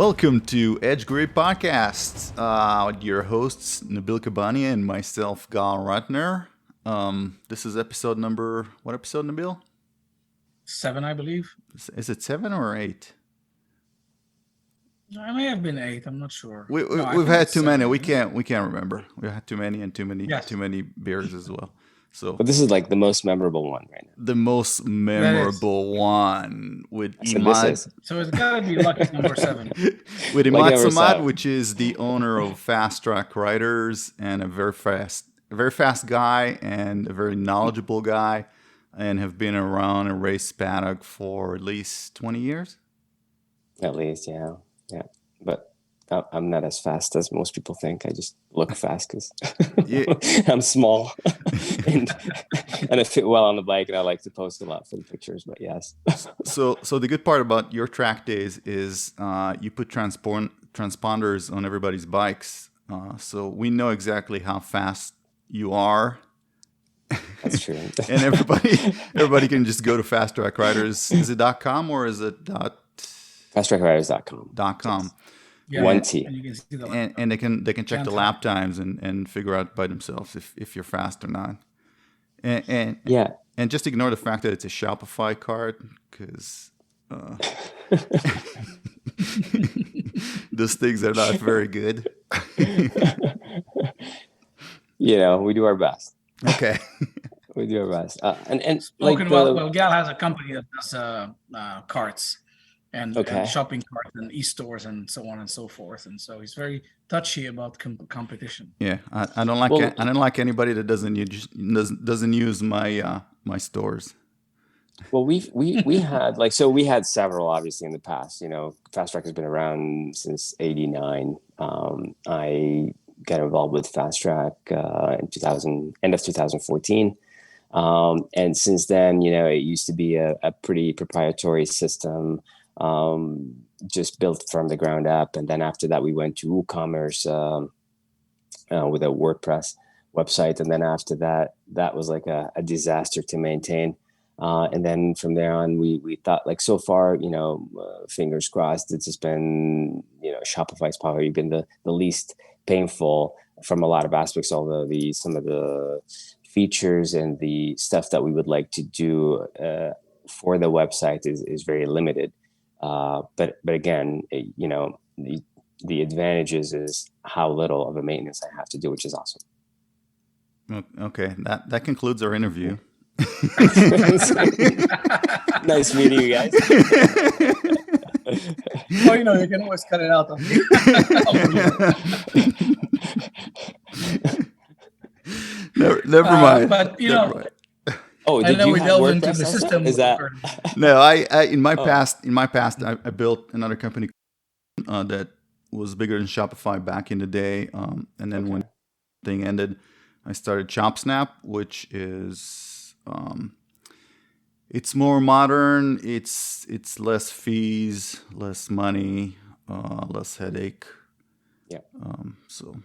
Welcome to Edge Grade Podcasts with your hosts Nabil Kabani and myself, Gal Rutner. This is episode number, what episode, Nabil? 7, I believe. Is it 7 or 8? I may have been 8. I'm not sure. We've had too many. We can't remember. We've had too many and too many beers as well. So, but this is like the most memorable one right now. The most memorable one with Imad. So it's gotta be lucky number 7. With Imad Samhat, which is the owner of Fastrack Riders and a very fast guy and a very knowledgeable guy, and have been around and raced paddock for at least 20 years. At least, yeah. But I'm not as fast as most people think. I just look fast because I'm small and I fit well on the bike, and I like to post a lot for the pictures. But yes. So the good part about your track days is you put transponders on everybody's bikes, so we know exactly how fast you are. That's true. And everybody can just go to Fastrack Riders. Is it .com or is it FastrackRiders.com. Yeah, One T. And you can see the and they can check the lap times and figure out by themselves if you're fast or not. And just ignore the fact that it's a Shopify card, because those things are not very good. We do our best. Okay. We do our best. Gal has a company that does carts. And shopping carts and e-stores and so on and so forth, and so he's very touchy about competition. Yeah, I don't like anybody that doesn't use my stores. Well, we had we had several obviously in the past. Fastrack has been around since '89. I got involved with Fastrack in end of 2014. And since then, it used to be a pretty proprietary system. Just built from the ground up, and then after that we went to WooCommerce with a WordPress website, and then after that was like a disaster to maintain, and then from there on we thought, so far, fingers crossed, it's just been, Shopify's probably been the least painful from a lot of aspects, although some of the features and the stuff that we would like to do for the website is very limited. But again, the advantages is how little of a maintenance I have to do, which is awesome. Okay, that concludes our interview. Nice meeting you guys. You can always cut it out. Never mind. But never mind. Oh, I know we delved into the system. Is that no? I in my past, I built another company that was bigger than Shopify back in the day. And then when the thing ended, I started ChopSnap, which is it's more modern. It's less fees, less money, less headache. Yeah. So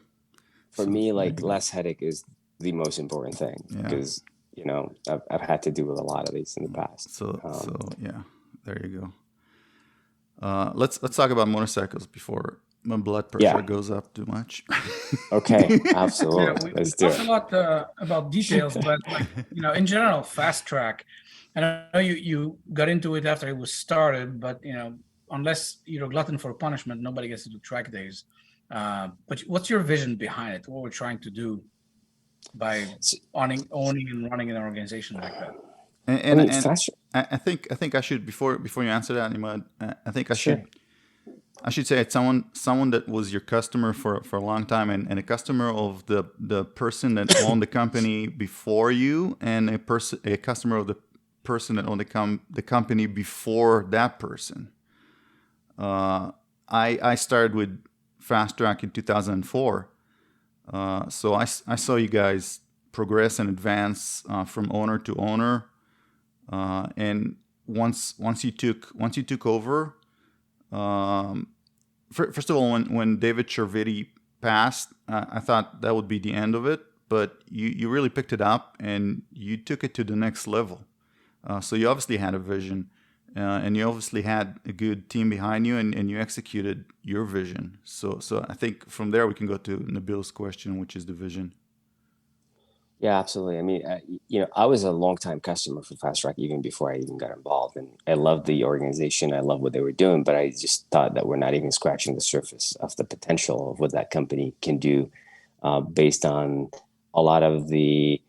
for me, less headache is the most important thing, because I've had to deal with a lot of these in the past. So yeah, there you go. Let's talk about motorcycles before my blood pressure goes up too much. Okay, absolutely. We talked a lot about details, but in general, Fastrack. And I know you got into it after it was started, but unless you're a glutton for punishment, nobody gets to do track days. But what's your vision behind it? What we're trying to do by owning and running an organization like that? And I think I should, before you answer that, Imad, I think I should say it's someone that was your customer for a long time, and a customer of the person that owned the company before you, and a customer of the person that owned the company before that person. I started with Fastrack in 2004. So I saw you guys progress and advance from owner to owner, and once you took over, first of all, when David Cherviti passed, I thought that would be the end of it, but you really picked it up and you took it to the next level. So you obviously had a vision, and you obviously had a good team behind you, and you executed your vision. So I think from there we can go to Nabil's question, which is the vision. Yeah, absolutely. I mean, I was a longtime customer for Fastrack even before I even got involved, and I loved the organization. I loved what they were doing, but I just thought that we're not even scratching the surface of the potential of what that company can do, based on a lot of the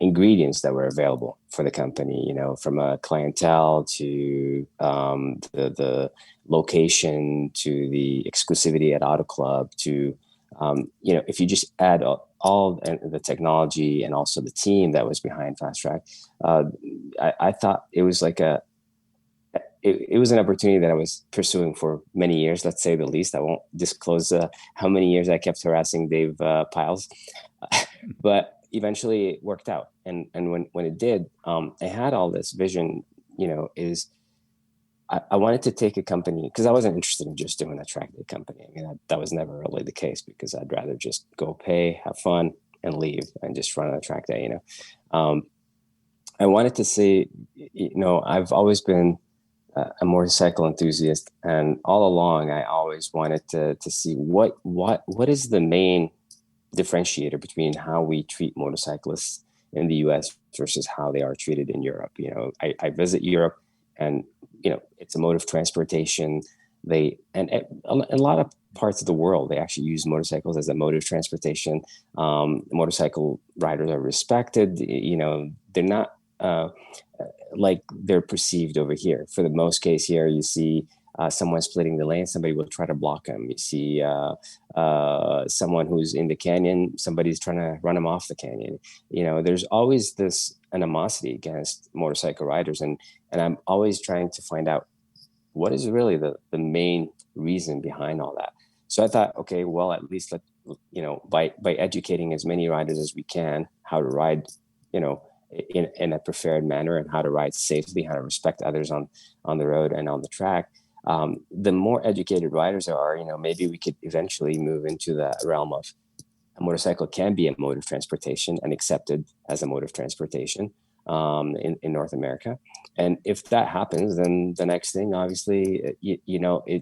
ingredients that were available for the company. From a clientele to the location to the exclusivity at Auto Club to if you just add all the technology and also the team that was behind Fastrack, I thought it was like it was an opportunity that I was pursuing for many years, let's say the least. I won't disclose how many years I kept harassing Dave Piles, but eventually it worked out. And when it did, I had all this vision, I wanted to take a company, because I wasn't interested in just doing a track day company. I mean, that was never really the case, because I'd rather just go pay, have fun, and leave and just run on a track day. I wanted to say, I've always been a motorcycle enthusiast, and all along I always wanted to see what is the main differentiator between how we treat motorcyclists in the US versus how they are treated in Europe. I visit Europe, and it's a mode of transportation. And a lot of parts of the world, they actually use motorcycles as a mode of transportation. Motorcycle riders are respected. They're not like they're perceived over here. For the most case here, you see someone splitting the lane, somebody will try to block them. You see someone who's in the canyon, somebody's trying to run them off the canyon. There's always this animosity against motorcycle riders, and I'm always trying to find out what is really the main reason behind all that. So I thought, okay, well, at least by educating as many riders as we can how to ride, in a preferred manner, and how to ride safely, how to respect others on the road and on the track. The more educated riders there are, maybe we could eventually move into the realm of a motorcycle can be a mode of transportation and accepted as a mode of transportation in North America. And if that happens, then the next thing, obviously, you're going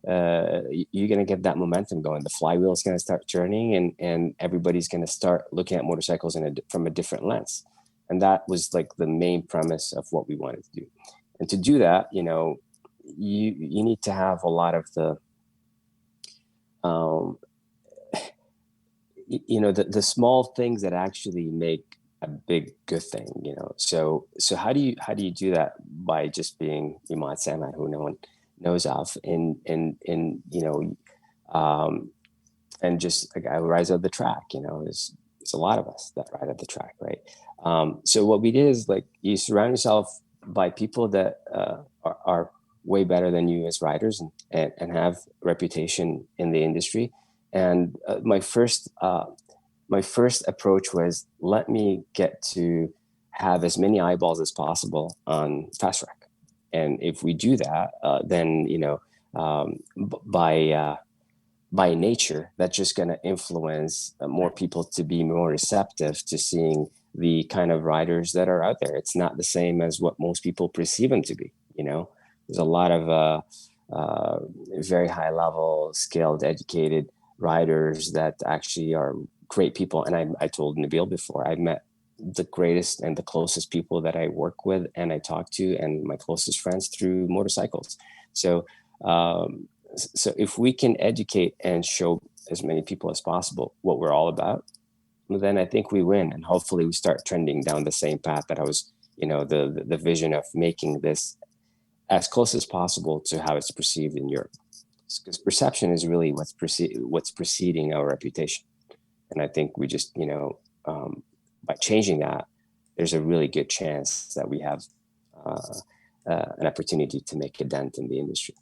to get that momentum going. The flywheel is going to start turning, and everybody's going to start looking at motorcycles from a different lens. And that was like the main premise of what we wanted to do. And to do that, you need to have a lot of the the small things that actually make a big good thing. So how do you do that? By just being Imad Samhat, who no one knows of, and just a guy who rides on the track. There's a lot of us that ride at the track, right? So what we did is, like, you surround yourself by people that are way better than you as riders, and have reputation in the industry. And my first approach was, let me get to have as many eyeballs as possible on Fastrack. And if we do that, then by nature, that's just going to influence more people to be more receptive to seeing the kind of riders that are out there. It's not the same as what most people perceive them to be. There's a lot of very high level, skilled, educated riders that actually are great people. And I told Nabil before, I met the greatest and the closest people that I work with and I talk to, and my closest friends, through motorcycles. So if we can educate and show as many people as possible what we're all about, then I think we win. And hopefully we start trending down the same path that I was, the vision of making this as close as possible to how it's perceived in Europe. Because perception is really what's preceding our reputation. And I think we just, by changing that, there's a really good chance that we have an opportunity to make a dent in the industry.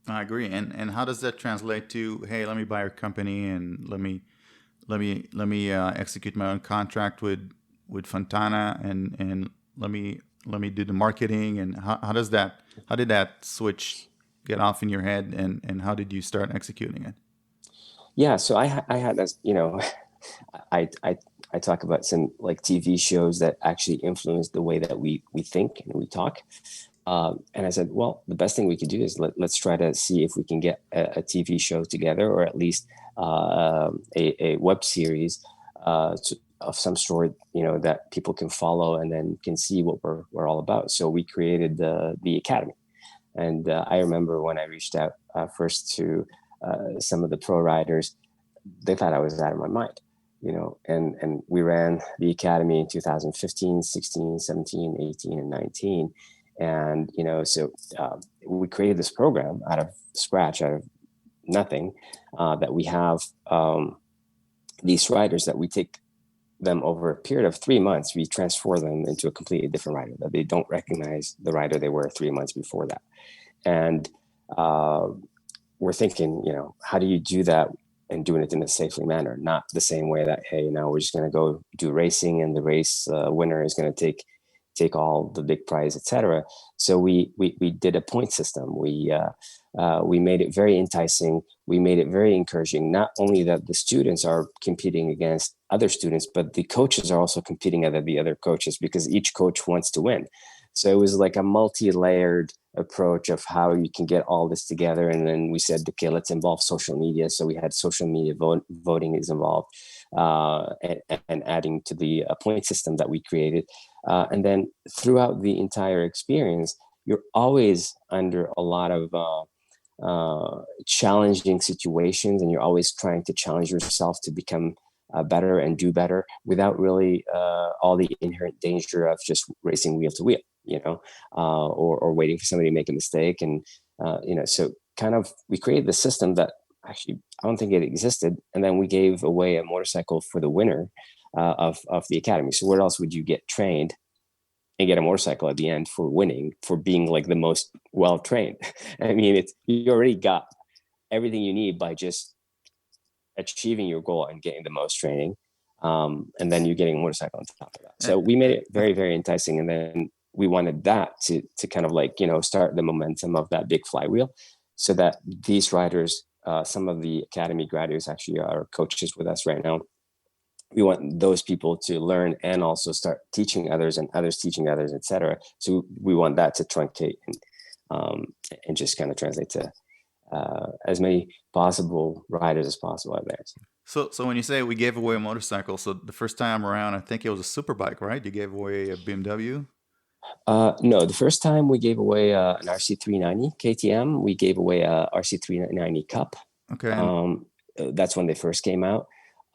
I agree. And how does that translate to, hey, let me buy your company, and let me execute my own contract with Fontana, and let me do the marketing? And how did that switch get off in your head, and how did you start executing it? Yeah, so I had this, I I talk about some like TV shows that actually influence the way that we think and we talk. And I said, well, the best thing we could do is let's try to see if we can get a TV show together, or at least a web series of some sort, that people can follow and then can see what we're all about. So we created the Academy. And I remember when I reached out first to some of the pro riders, they thought I was out of my mind, and we ran the Academy in 2015, 16, 17, 18, and 19. And, so we created this program out of scratch, out of nothing, that we have these riders that we take them over a period of 3 months. We transfer them into a completely different rider, that they don't recognize the rider they were 3 months before that. And we're thinking, how do you do that and doing it in a safely manner? Not the same way that, hey, we're just going to go do racing and the race winner is going to take all the big prize, etc. So we did a point system. We made it very enticing. We made it very encouraging. Not only that the students are competing against other students, but the coaches are also competing against the other coaches, because each coach wants to win. So it was like a multi-layered approach of how you can get all this together. And then we said, okay, let's involve social media. So we had social media voting is involved, and adding to the point system that we created. And then throughout the entire experience, you're always under a lot of challenging situations, and you're always trying to challenge yourself to become better and do better, without really all the inherent danger of just racing wheel to wheel, or waiting for somebody to make a mistake. And, so kind of we created the system that actually, I don't think it existed. And then we gave away a motorcycle for the winner of the Academy. So where else would you get trained and get a motorcycle at the end for winning, for being like the most well-trained? I mean, you already got everything you need by just achieving your goal and getting the most training. And then you're getting a motorcycle on top of that. So we made it very, very enticing. And then we wanted that to kind of like, start the momentum of that big flywheel, so that these riders, some of the Academy graduates actually are coaches with us right now. We want those people to learn and also start teaching others, and others teaching others, etc. So we want that to truncate and just kind of translate to as many possible riders as possible out there. So when you say we gave away a motorcycle, so the first time around, I think it was a super bike, right? You gave away a BMW? No, the first time we gave away an RC390 KTM. We gave away a RC390 Cup. Okay. That's when they first came out.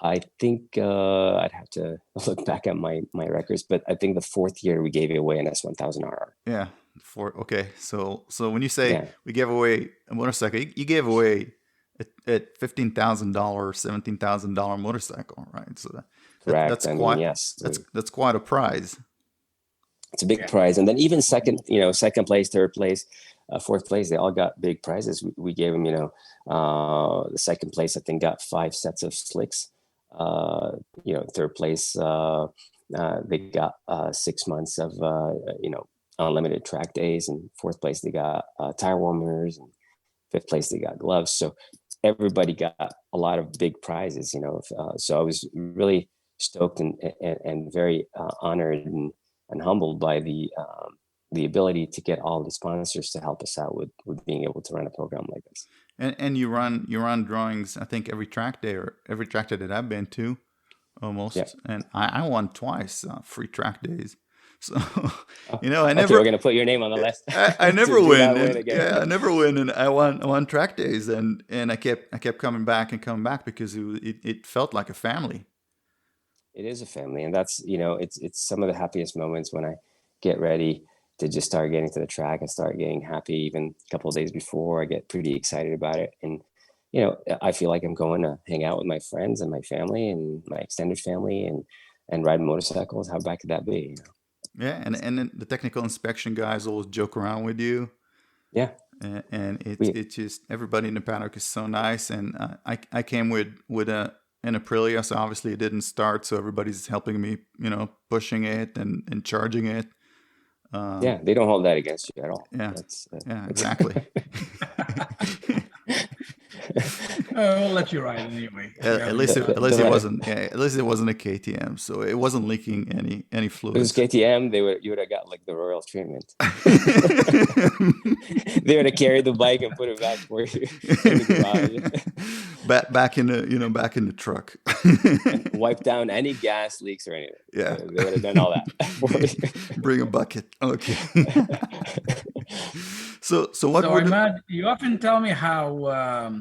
I think I'd have to look back at my records, but I think the fourth year we gave away an S1000RR. Yeah. Okay. So when you say we gave away a motorcycle, you gave away a $15,000, $17,000 motorcycle, right? So that's quite, yes, that's quite a prize. It's a big prize. And then even second place, third place, fourth place, they all got big prizes. We gave them, the second place, I think, got 5 sets of slicks. Third place, they got 6 months of, unlimited track days. And fourth place, they got tire warmers. And fifth place, they got gloves. So everybody got a lot of big prizes, so I was really stoked and very honored and humbled by the ability to get all the sponsors to help us out with being able to run a program like this. And you run drawings, I think every track day that I've been to, almost. Yeah. And I won twice free track days. So I never. We're gonna put your name on the list. I never win. I never win, and I won track days, and I kept coming back because it felt like a family. It is a family, and that's it's some of the happiest moments when I get ready to just start getting to the track and start getting happy. Even a couple of days before, I get pretty excited about it, and I feel like I'm going to hang out with my friends and my family and my extended family and ride motorcycles. How bad could that be? Yeah, and then the technical inspection guys always joke around with you. Yeah, and it's just everybody in the paddock is so nice. And I came with an Aprilia, so obviously it didn't start. So everybody's helping me, pushing it and charging it. Yeah, they don't hold that against you at all. Yeah, yeah, exactly. We'll let you ride anyway. At least it wasn't. Yeah, at least it wasn't a KTM, so it wasn't leaking any fluids. If it was KTM, you would have got like the royal treatment. They would have carried the bike and put it back for you in the garage. back in the truck. And wipe down any gas leaks or anything. Yeah, they would have done all that for you. Bring a bucket. Okay. So Imad, you often tell me how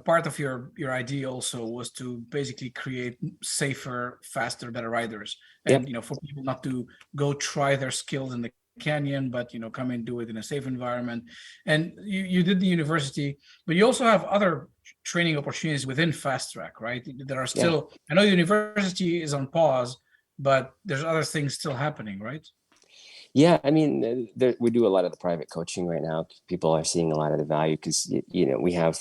part of your idea also was to basically create safer, faster, better riders, and for people not to go try their skills in the canyon, but come and do it in a safe environment. And you did the university, but you also have other training opportunities within Fastrack, right? That are still. I know university is on pause, but there's other things still happening, right? Yeah, I mean, we do a lot of the private coaching right now. People are seeing a lot of the value because, we have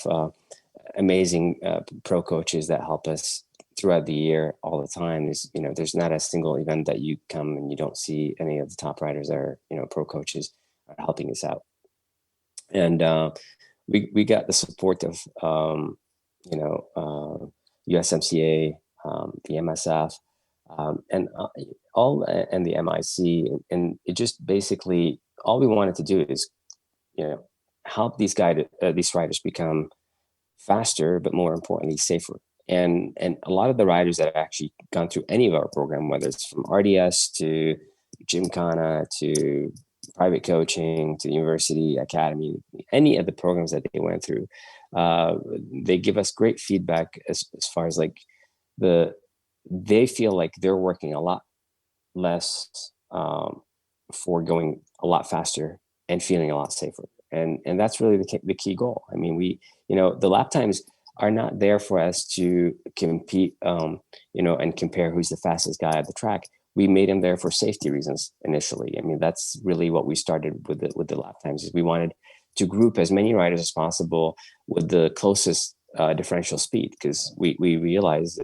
amazing pro coaches that help us throughout the year all the time. There's not a single event that you come and you don't see any of the top riders that are, pro coaches are helping us out. And we got the support of, USMCA, the MSF, and the MIC, and it just basically all we wanted to do is, help these riders become faster, but more importantly, safer. And a lot of the riders that have actually gone through any of our program, whether it's from RDS to Gymkhana to private coaching to university, academy, any of the programs that they went through, they give us great feedback as far as like they feel like they're working a lot less for going a lot faster and feeling a lot safer. And that's really the key goal. I mean, the lap times are not there for us to compete, and compare who's the fastest guy at the track. We made them there for safety reasons initially. I mean, that's really what we started with the lap times, is we wanted to group as many riders as possible with the closest differential speed, because we realized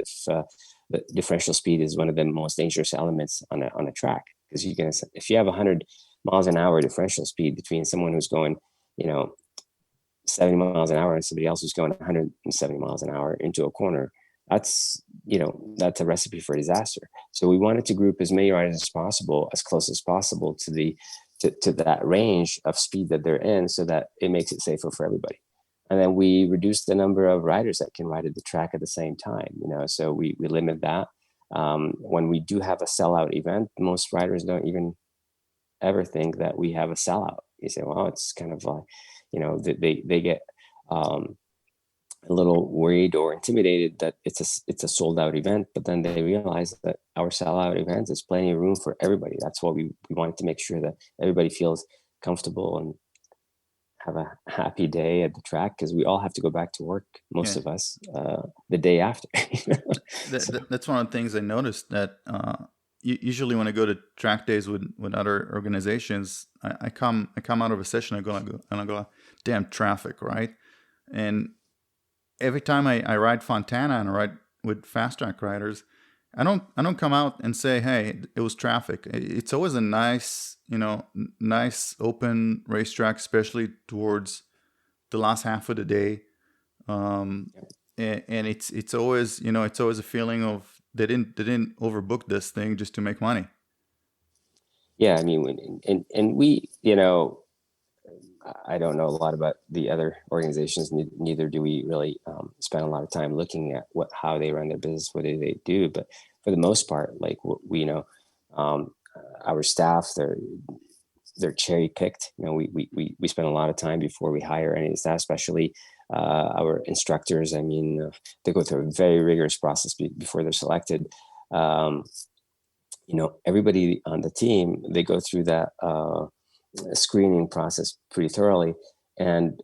the differential speed is one of the most dangerous elements on a track, because if you have 100 miles an hour differential speed between someone who's going 70 miles an hour and somebody else who's going 170 miles an hour into a corner, that's a recipe for disaster. So we wanted to group as many riders as possible, as close as possible to that range of speed that they're in, so that it makes it safer for everybody. And then we reduce the number of riders that can ride at the track at the same time, so we limit that. When we do have a sellout event, most riders don't even ever think that we have a sellout. You say, well, it's kind of like, they get a little worried or intimidated that it's a sold out event, but then they realize that our sellout event is plenty of room for everybody. That's why we wanted to make sure that everybody feels comfortable and have a happy day at the track, because we all have to go back to work, most of us, the day after. That's one of the things I noticed, that usually when I go to track days with other organizations, I come out of a session, I go, damn traffic, right? And every time I ride Fontana and I ride with Fastrack Riders, I don't come out and say, hey, it was traffic. It's always a nice open racetrack, especially towards the last half of the day. And it's always a feeling of they didn't overbook this thing just to make money. Yeah, I mean, and we, I don't know a lot about the other organizations. Neither do we really spend a lot of time looking at how they run their business, what do they do. But for the most part, like we our staff, they're cherry picked. We spend a lot of time before we hire any staff, especially our instructors. I mean, they go through a very rigorous process before they're selected. Everybody on the team, they go through that screening process pretty thoroughly, and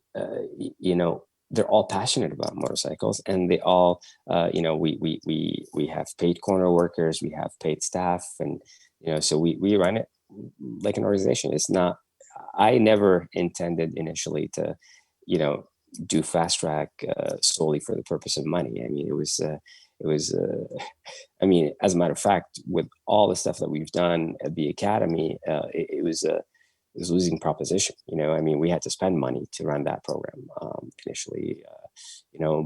they're all passionate about motorcycles, and they all we have paid corner workers, we have paid staff, and so we run it like an organization. It's not, I never intended initially to do Fastrack solely for the purpose of money. I mean, it was I mean, as a matter of fact, with all the stuff that we've done at the academy, it was a losing proposition. I mean, we had to spend money to run that program initially.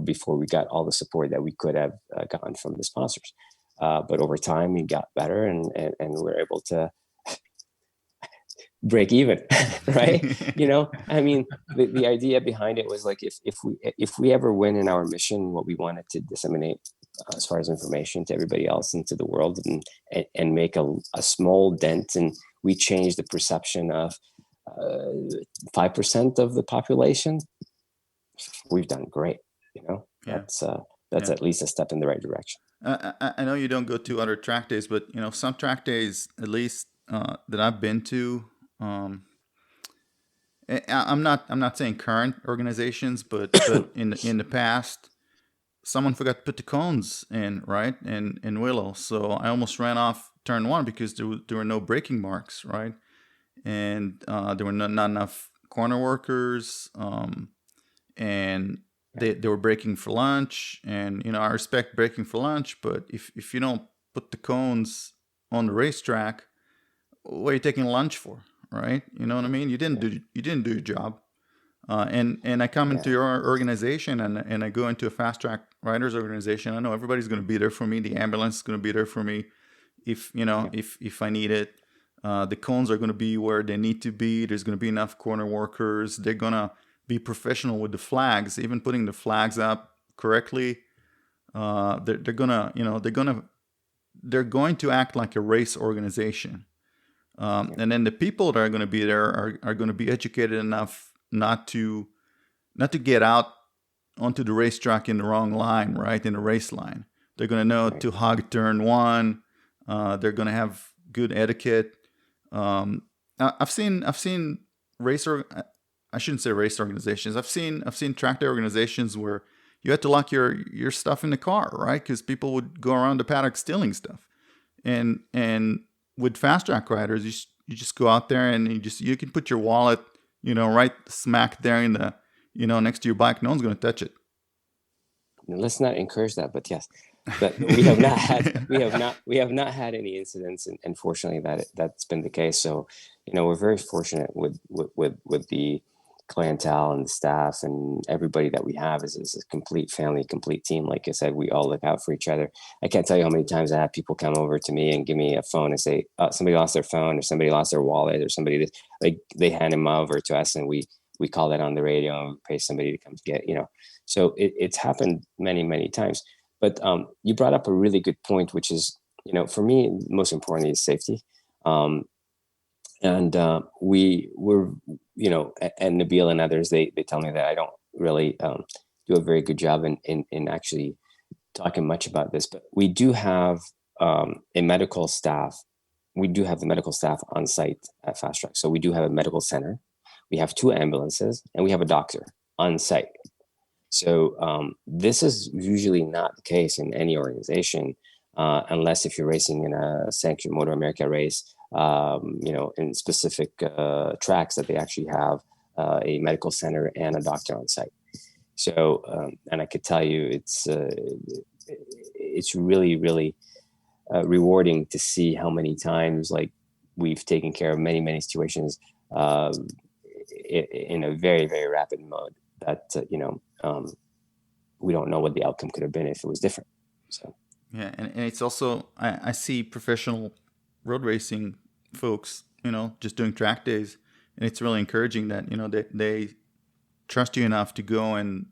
before we got all the support that we could have gotten from the sponsors. But over time, we got better, and we're able to break even, right? I mean, the idea behind it was like, if we ever win in our mission, what we wanted to disseminate as far as information to everybody else into the world, and make a small dent, and we change the perception of 5% of the population, we've done great. That's at least a step in the right direction. I know you don't go to other track days, but some track days, at least that I've been to, I'm not saying current organizations, but in the past, someone forgot to put the cones in, right, in Willow, so I almost ran off turn one because there were no braking marks, right, and there were not enough corner workers, and they were braking for lunch, and I respect braking for lunch, but if you don't put the cones on the racetrack, what are you taking lunch for, right? You know what I mean? You didn't do your job. And I come into your organization, and I go into a Fastrack Riders organization. I know everybody's going to be there for me. The ambulance is going to be there for me if I need it. The cones are going to be where they need to be. There's going to be enough corner workers. They're going to be professional with the flags, even putting the flags up correctly. They're going to act like a race organization. And then the people that are going to be there are going to be educated enough not to get out onto the racetrack in the wrong line, right, in the race line. They're going to know to hog turn one. They're going to have good etiquette. I've seen I shouldn't say race organizations. I've seen track day organizations where you had to lock your stuff in the car, right, because people would go around the paddock stealing stuff. And with Fastrack Riders, you just go out there and you can put your wallet, right smack there in the, next to your bike. No one's going to touch it. Let's not encourage that, but yes, but we have not had any incidents, and fortunately that's been the case. So, we're very fortunate with the clientele and the staff and everybody that we have is a complete family, complete team. Like I said, we all look out for each other. I can't tell you how many times I have people come over to me and give me a phone and say, somebody lost their phone, or somebody lost their wallet, or somebody, like, they hand them over to us, and we call that on the radio and we pay somebody to come get, so it's happened many, many times. But you brought up a really good point, which is, for me, most importantly is safety. And we were, and Nabil and others, they tell me that I don't really do a very good job in actually talking much about this, but we do have a medical staff. We do have the medical staff on site at Fastrack. So we do have a medical center. We have 2 ambulances, and we have a doctor on site. So this is usually not the case in any organization, unless if you're racing in a sanctioned Motor America race, in specific tracks that they actually have a medical center and a doctor on site. So, and I could tell you, it's really, really rewarding to see how many times, like, we've taken care of many, many situations in a very, very rapid mode that, we don't know what the outcome could have been if it was different. So, yeah. And it's also, I see professional road racing folks, just doing track days, and it's really encouraging that, they trust you enough to go and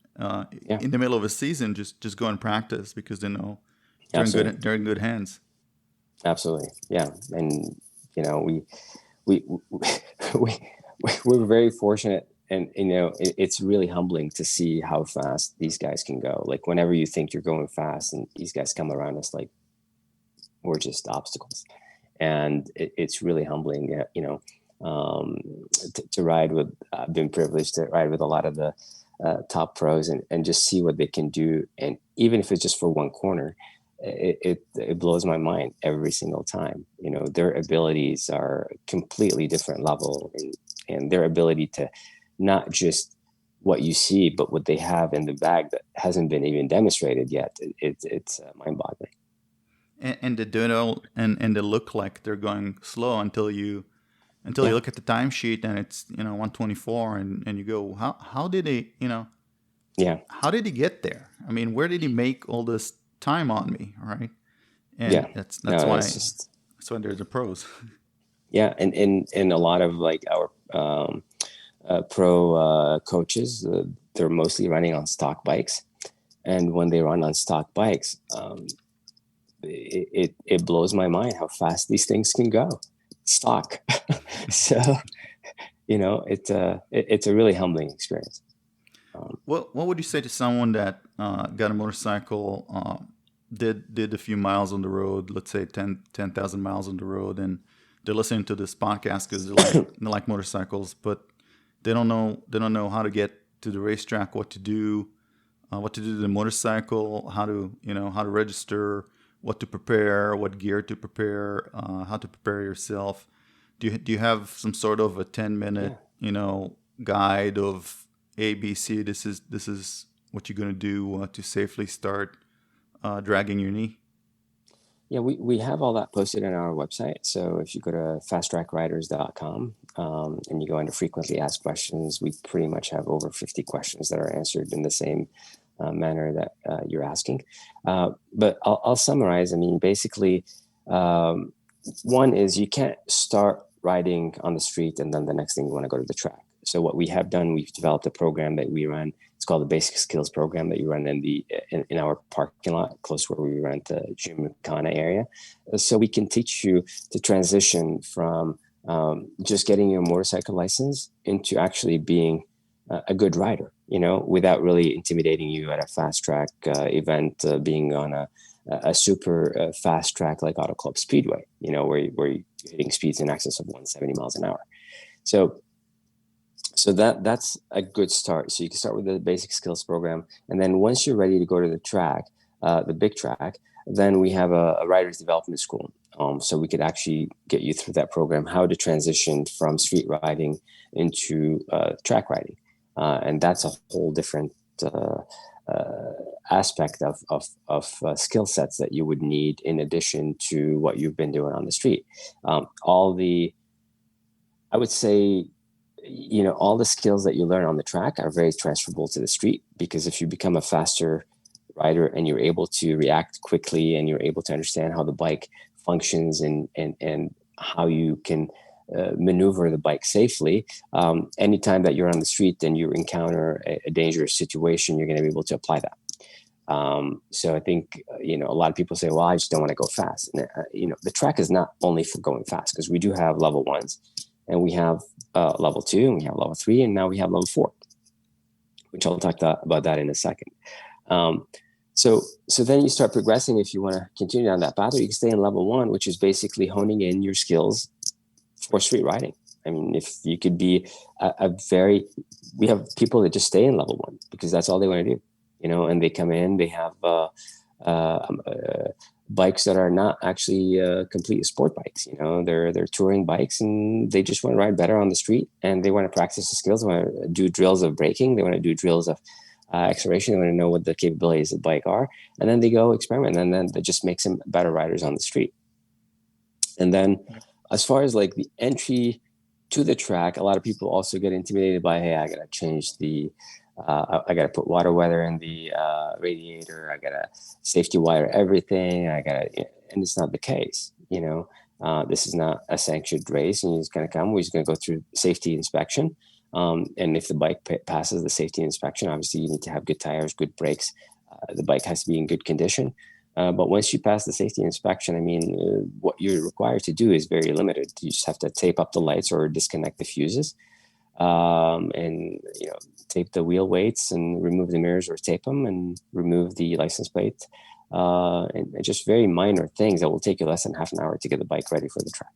in the middle of a season, just go and practice, because they know they're in good hands. Absolutely. Yeah. And, we're very fortunate, and, it's really humbling to see how fast these guys can go. Like, whenever you think you're going fast and these guys come around us, like, we're just obstacles. And it's really humbling, to ride with. I've been privileged to ride with a lot of the top pros and just see what they can do. And even if it's just for one corner, it blows my mind every single time. Their abilities are a completely different level, and their ability to not just what you see, but what they have in the bag that hasn't been even demonstrated yet. It's mind-boggling. And they do it all, and they look like they're going slow until you look at the timesheet and it's 124, and you go, how did they Yeah. How did he get there? I mean, where did he make all this time on me, right? And Yeah. that's No, why it's just, that's why there's a pros. yeah. And a lot of like our pro coaches, they're mostly running on stock bikes. And when they run on stock bikes, it blows my mind how fast these things can go. Stock. So, it's a really humbling experience. What would you say to someone that got a motorcycle, did a few miles on the road, let's say 10,000 miles on the road, and they're listening to this podcast because they like motorcycles, but they don't know how to get to the racetrack, what to do to the motorcycle, how to register, what to prepare, what gear to prepare, how to prepare yourself. Do you have some sort of a 10-minute guide of ABC? This is what you're gonna do to safely start dragging your knee. Yeah, we have all that posted on our website. So if you go to fastrackriders.com and you go into frequently asked questions, we pretty much have over 50 questions that are answered in the same manner that you're asking. But I'll summarize. I mean, basically, one is you can't start riding on the street and then the next thing you want to go to the track. So what we have done, we've developed a program that we run. It's called the Basic Skills Program that you run in our parking lot, close where we rent the Gymkhana area. So we can teach you to transition from just getting your motorcycle license into actually being a good rider, without really intimidating you at a fast track event, being on a super fast track like Auto Club Speedway, where you're hitting speeds in excess of 170 miles an hour. So that's a good start. So you can start with the basic skills program. And then once you're ready to go to the track, the big track, then we have a rider's development school. So we could actually get you through that program, how to transition from street riding into track riding. And that's a whole different aspect of skill sets that you would need in addition to what you've been doing on the street. I would say, all the skills that you learn on the track are very transferable to the street, because if you become a faster rider and you're able to react quickly and you're able to understand how the bike functions and how you can maneuver the bike safely, anytime that you're on the street and you encounter a dangerous situation, you're going to be able to apply that. So I think, a lot of people say, well, I just don't want to go fast. And, the track is not only for going fast, because we do have level 1s. And we have level 2, and we have level 3, and now we have level 4, which I'll talk about that in a second. So then you start progressing. If you want to continue down that path, or you can stay in level 1, which is basically honing in your skills for street riding. I mean, if you could be we have people that just stay in level 1 because that's all they want to do, and they come in, they have bikes that are not actually complete sport bikes. They're touring bikes, and they just want to ride better on the street, and they want to practice the skills. They want to do drills of braking. They want to do drills of acceleration. They want to know what the capabilities of the bike are, and then they go experiment, and then that just makes them better riders on the street. And then as far as like the entry to the track, a lot of people also get intimidated by, hey, I got to change I got to put water weather in the radiator. I got to safety wire everything. And it's not the case. This is not a sanctioned race, and he's going to come. We're just going to go through safety inspection. And if the bike passes the safety inspection, obviously you need to have good tires, good brakes. The bike has to be in good condition. But once you pass the safety inspection, I mean, what you're required to do is very limited. You just have to tape up the lights or disconnect the fuses. And tape the wheel weights and remove the mirrors or tape them and remove the license plate, and just very minor things that will take you less than half an hour to get the bike ready for the track.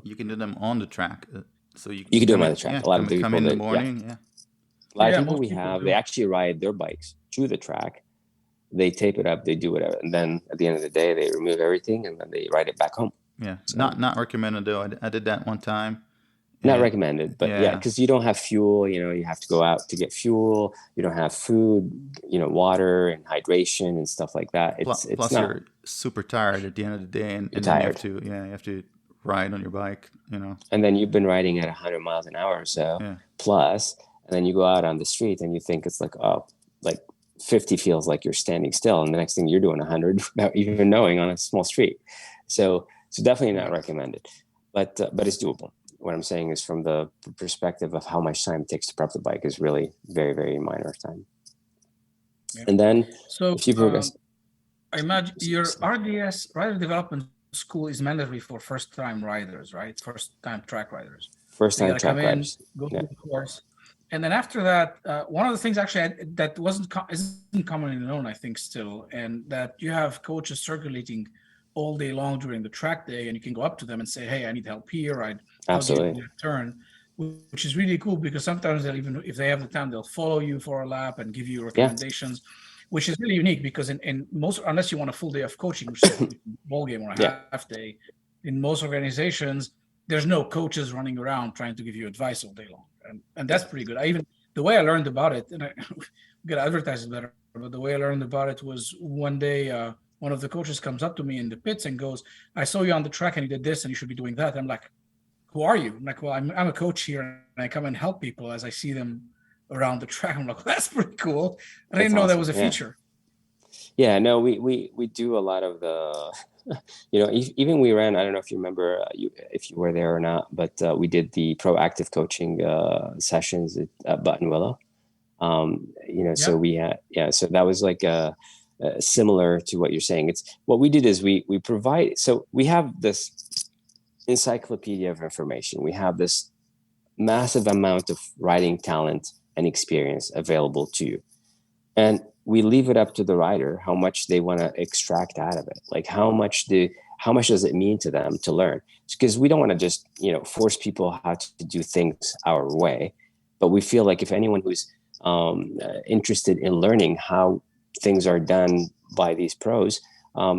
You can do them on the track, so you can do them on the track. Yeah, a lot of people come in the morning. Yeah. A lot of people they actually ride their bikes to the track. They tape it up, they do whatever, and then at the end of the day, they remove everything and then they ride it back home. Yeah, so, not recommended though. I did that one time. Not recommended, but because you don't have fuel, you have to go out to get fuel. You don't have food, water and hydration and stuff like that. Plus you're super tired at the end of the day, and then you have to ride on your bike, And then you've been riding at 100 miles an hour or so. Yeah. Plus, And then you go out on the street and you think it's like, oh, like 50 feels like you're standing still. And the next thing you're doing 100 without even knowing on a small street. So definitely not recommended, but it's doable. What I'm saying is from the perspective of how much time it takes to prep the bike is really very, very minor time. Yeah. And then if you progress. I imagine your RDS, Rider Development School, is mandatory for first-time riders, right? First-time track riders. First-time track riders. Go through the course. And then after that, one of the things actually that isn't commonly known, I think, still, and that you have coaches circulating all day long during the track day, and you can go up to them and say, "Hey, I need help here. Absolutely. Turn," which is really cool because sometimes they'll even, if they have the time, they'll follow you for a lap and give you recommendations, which is really unique because in most, unless you want a full day of coaching, which is a ball game or a half day, in most organizations, there's no coaches running around trying to give you advice all day long. And that's pretty good. The way I learned about it, and I gotta advertise it better, but the way I learned about it was one day, one of the coaches comes up to me in the pits and goes, "I saw you on the track and you did this and you should be doing that." I'm like, "Who are you?" I'm like, "Well, I'm a coach here and I come and help people as I see them around the track." I'm like, "That's pretty cool." I didn't know that was a feature. Yeah, no, we do a lot of the, even we ran, I don't know if you remember if you were there or not, but we did the proactive coaching sessions at Button Willow. So we had, so that was like similar to what you're saying. It's what we did is we provide, so we have this encyclopedia of information. We have this massive amount of riding talent and experience available to you. And we leave it up to the rider how much they want to extract out of it. Like how much does it mean to them to learn? Because we don't want to just, force people how to do things our way. But we feel like if anyone who's interested in learning how things are done by these pros,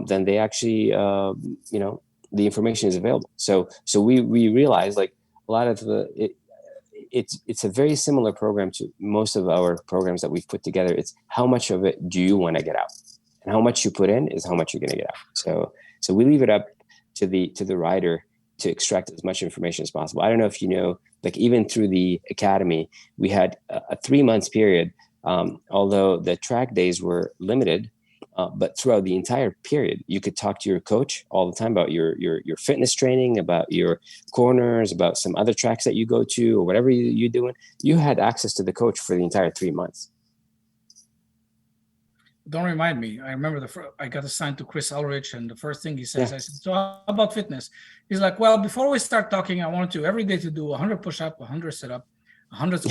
then they actually, the information is available. So we realize like a lot of it's a very similar program to most of our programs that we've put together. It's how much of it do you want to get out, and how much you put in is how much you're going to get out. So we leave it up to the rider to extract as much information as possible. I don't know if you know, like even through the academy, we had a 3 months period. Although the track days were limited, but throughout the entire period, you could talk to your coach all the time about your fitness training, about your corners, about some other tracks that you go to or whatever you're doing. You had access to the coach for the entire 3 months. Don't remind me. I remember I got assigned to Chris Ulrich, and the first thing he says, I said, "So how about fitness?" He's like, "Well, before we start talking, I want you every day to do 100 push-up, 100 sit-up, 100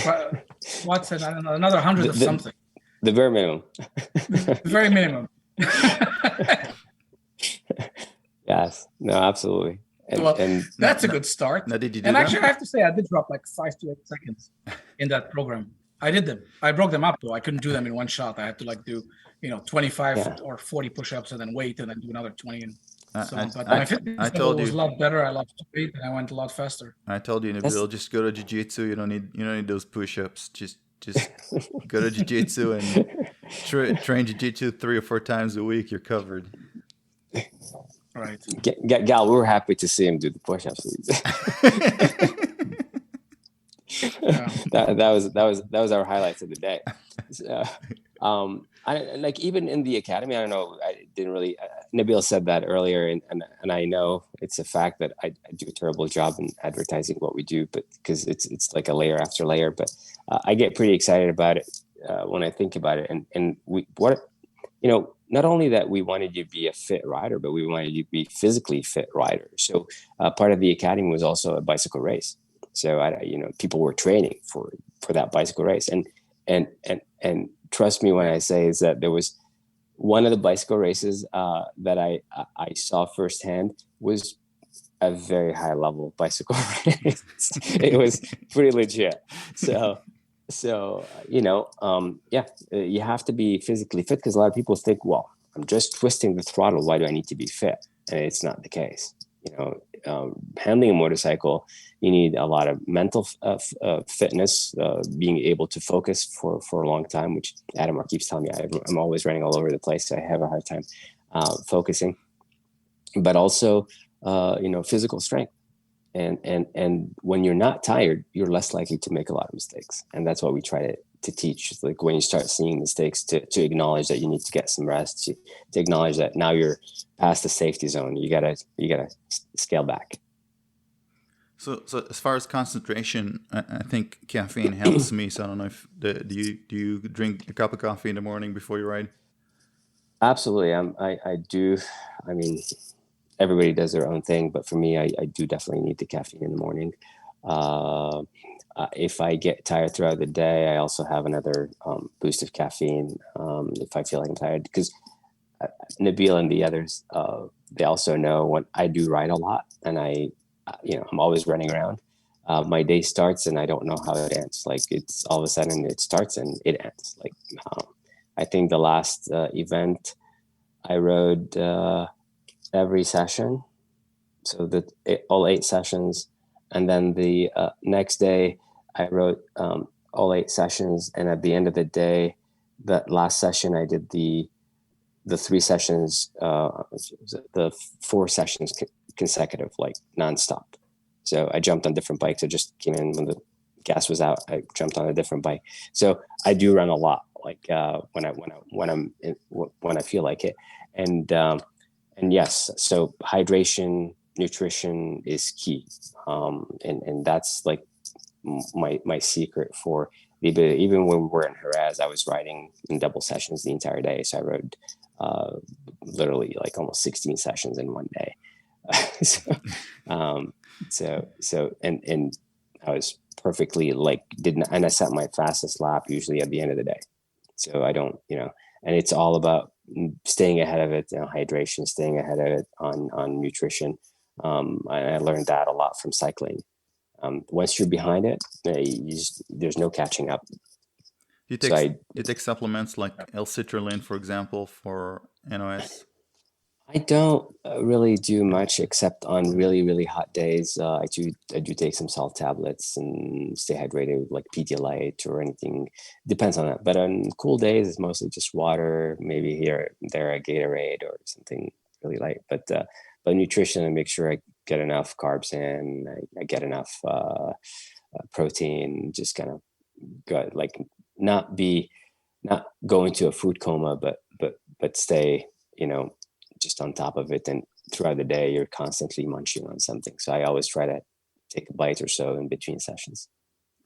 squats, and I don't know, another 100 of something." The bare minimum. The very minimum. Yes. No, absolutely. And that's a good start. Now, did you do and that? Actually, I have to say, I did drop like 5 to 8 seconds in that program. I did them. I broke them up though. I couldn't do them in one shot. I had to like do, 25 or 40 push-ups and then wait and then do another 20 and so on. But my fitness level was a lot better. I lost weight and I went a lot faster. I told you, Nabil, just go to jiu-jitsu. You don't need those push-ups. Just go to jiu-jitsu and train jiu-jitsu 3 or 4 times a week. You're covered. Right. Gal, we were happy to see him do the push-ups. That was our highlights of the day. I like even in the academy. I don't know. I didn't really. Nabil said that earlier, and I know it's a fact that I do a terrible job in advertising what we do, but because it's like a layer after layer. But I get pretty excited about it when I think about it, and not only that we wanted you to be a fit rider, but we wanted you to be physically fit rider. So part of the academy was also a bicycle race. So people were training for that bicycle race, and trust me when I say is that there was one of the bicycle races that I saw firsthand was a very high level bicycle race. It was pretty legit. So you have to be physically fit because a lot of people think, well, I'm just twisting the throttle. Why do I need to be fit? And it's not the case. Handling a motorcycle, you need a lot of mental fitness, being able to focus for a long time, which Adam keeps telling me I'm always running all over the place. So I have a hard time focusing, but also, physical strength. and when you're not tired, you're less likely to make a lot of mistakes. And that's what we try to teach. Like when you start seeing mistakes, to acknowledge that you need to get some rest, to acknowledge that now you're past the safety zone. You gotta scale back. So as far as concentration, I think caffeine helps me. So I don't know if do you drink a cup of coffee in the morning before you ride? Absolutely. I do. I mean, everybody does their own thing, but for me, I do definitely need the caffeine in the morning. If I get tired throughout the day, I also have another boost of caffeine if I feel like I'm tired. Because Nabil and the others, they also know when I do ride a lot, and I'm always running around. My day starts and I don't know how it ends. Like it's all of a sudden it starts and it ends. Like I think the last event I rode every session, so all 8 sessions, and then the next day I rode all 8 sessions, and at the end of the day, that last session I did the 3 sessions, the 4 sessions consecutive, like nonstop. So I jumped on different bikes. I just came in when the gas was out. I jumped on a different bike. So I do run a lot, like when I feel like it, and yes. So hydration, nutrition is key, and that's like my secret for the ability. Even when we were in Jerez, I was riding in double sessions the entire day. So I rode literally like almost 16 sessions in one day. And I was perfectly and I set my fastest lap usually at the end of the day. So I don't, and it's all about staying ahead of it, hydration, staying ahead of it on nutrition. I learned that a lot from cycling. Once you're behind it, there's no catching up. You take supplements like L-citrulline, for example, for NOS? I don't really do much except on really, really hot days. I do take some salt tablets and stay hydrated, like Pedialyte or anything. Depends on that. But on cool days, it's mostly just water, maybe here there a Gatorade or something really light. But nutrition, I make sure I get enough carbs in, I get enough protein, just kind of good, like not go into a food coma, but stay, just on top of it. And throughout the day, you're constantly munching on something. So I always try to take a bite or so in between sessions.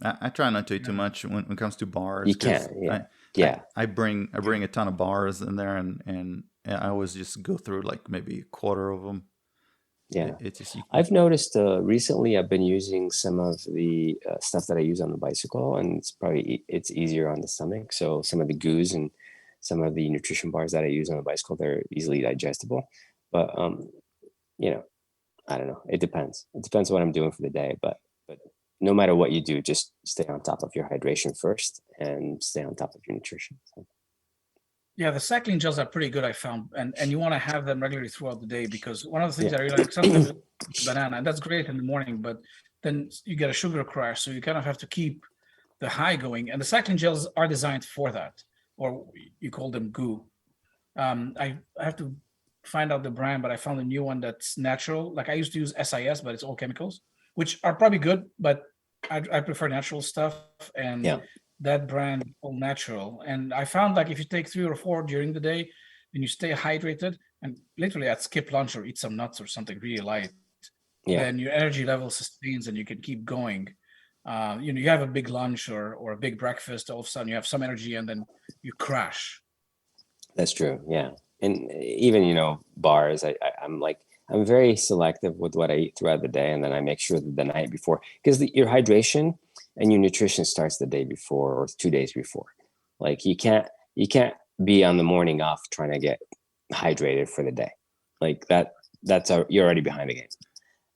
I try not to eat too much when it comes to bars. You can, yeah. I bring a ton of bars in there, and I always just go through like maybe a quarter of them. Yeah, I've noticed recently I've been using some of the stuff that I use on the bicycle, and it's easier on the stomach. So some of the goos and some of the nutrition bars that I use on the bicycle, they're easily digestible. But I don't know. It depends. It depends what I'm doing for the day. But no matter what you do, just stay on top of your hydration first and stay on top of your nutrition. So. Yeah, the cycling gels are pretty good, I found, and you want to have them regularly throughout the day, because one of the things I really like, sometimes banana, and that's great in the morning, but then you get a sugar crash, so you kind of have to keep the high going, and the cycling gels are designed for that, or you call them goo. I have to find out the brand, but I found a new one that's natural. Like I used to use SIS, but it's all chemicals, which are probably good, but I prefer natural stuff, and that brand all natural. And I found like if you take 3 or 4 during the day and you stay hydrated, and literally at skip lunch or eat some nuts or something really light, then your energy level sustains and you can keep going. You have a big lunch or a big breakfast, all of a sudden you have some energy and then you crash. That's true. Yeah. And even, bars, I'm very selective with what I eat throughout the day. And then I make sure that the night before, because your hydration and your nutrition starts the day before or 2 days before. Like you can't be on the morning off trying to get hydrated for the day. Like you're already behind the game.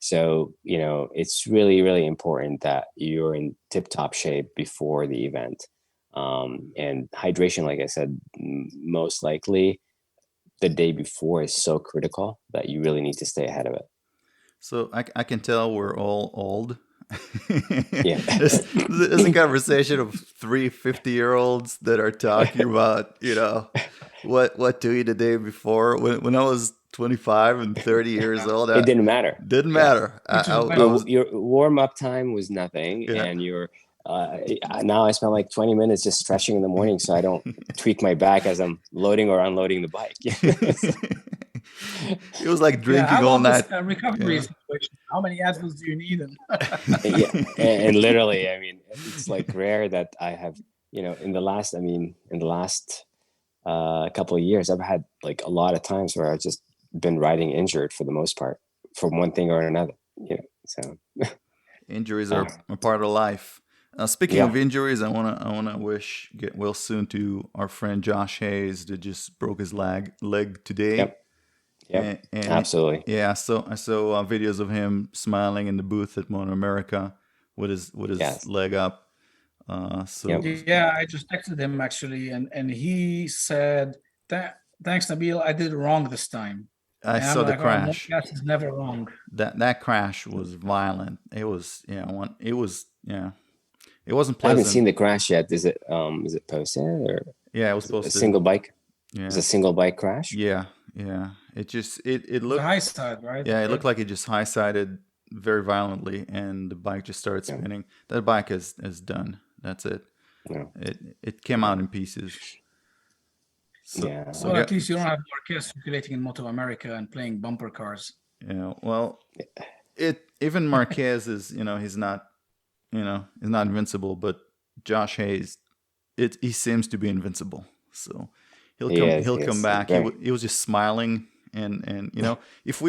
So, it's really, really important that you're in tip-top shape before the event. And hydration, like I said, most likely the day before is so critical that you really need to stay ahead of it. So I can tell we're all old. Yeah. There's a conversation of 3 50-year-olds that are talking about, what to eat the day before. When I was 25 and 30 years old. It didn't matter. Didn't matter. Your warm-up time was nothing, and your now I spend like 20 minutes just stretching in the morning so I don't tweak my back as I'm loading or unloading the bike. It was like drinking all night. Recovery situation. How many Advils do you need? And literally, I mean, it's like rare that I have, in the last couple of years, I've had like a lot of times where I've just been riding injured for the most part, from one thing or another. So injuries are a part of life. Speaking of injuries, I wanna wish get well soon to our friend Josh Hayes that just broke his leg today. Yep. And absolutely. Yeah. So I saw videos of him smiling in the booth at Moto America with his leg up. Yeah, I just texted him actually, and he said that thanks, Nabil, I did it wrong this time. I saw the crash. That is never wrong. That crash was violent. It was It wasn't pleasant. I haven't seen the crash yet. Is it posted or? Yeah, it was posted. A single bike. Yeah. It was a single bike crash. Yeah. It looked high side, right? Yeah, it looked like it just high sided very violently, and the bike just started spinning. That bike is done. That's it. Yeah. It came out in pieces. So at least you don't have Marquez circulating in Moto America and playing bumper cars. Yeah. Well, even Marquez is he's not invincible, but Josh Hayes, he seems to be invincible. So he'll come back. He was just smiling, and if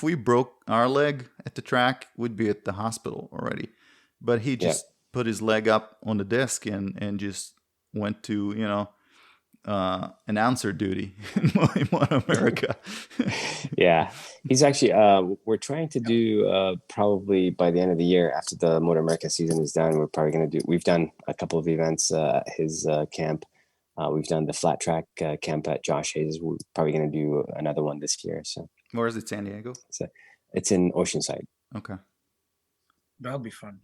we broke our leg at the track, we'd be at the hospital already. But he just put his leg up on the desk and just went to announcer duty in Moto America. Yeah, he's actually we're trying to do probably by the end of the year, after the Moto America season is done, we're probably going to do, we've done a couple of events at his camp. We've done the flat track camp at Josh Hayes. We're probably going to do another one this year. So where is it? San Diego? It's in Oceanside. Okay, that'll be fun.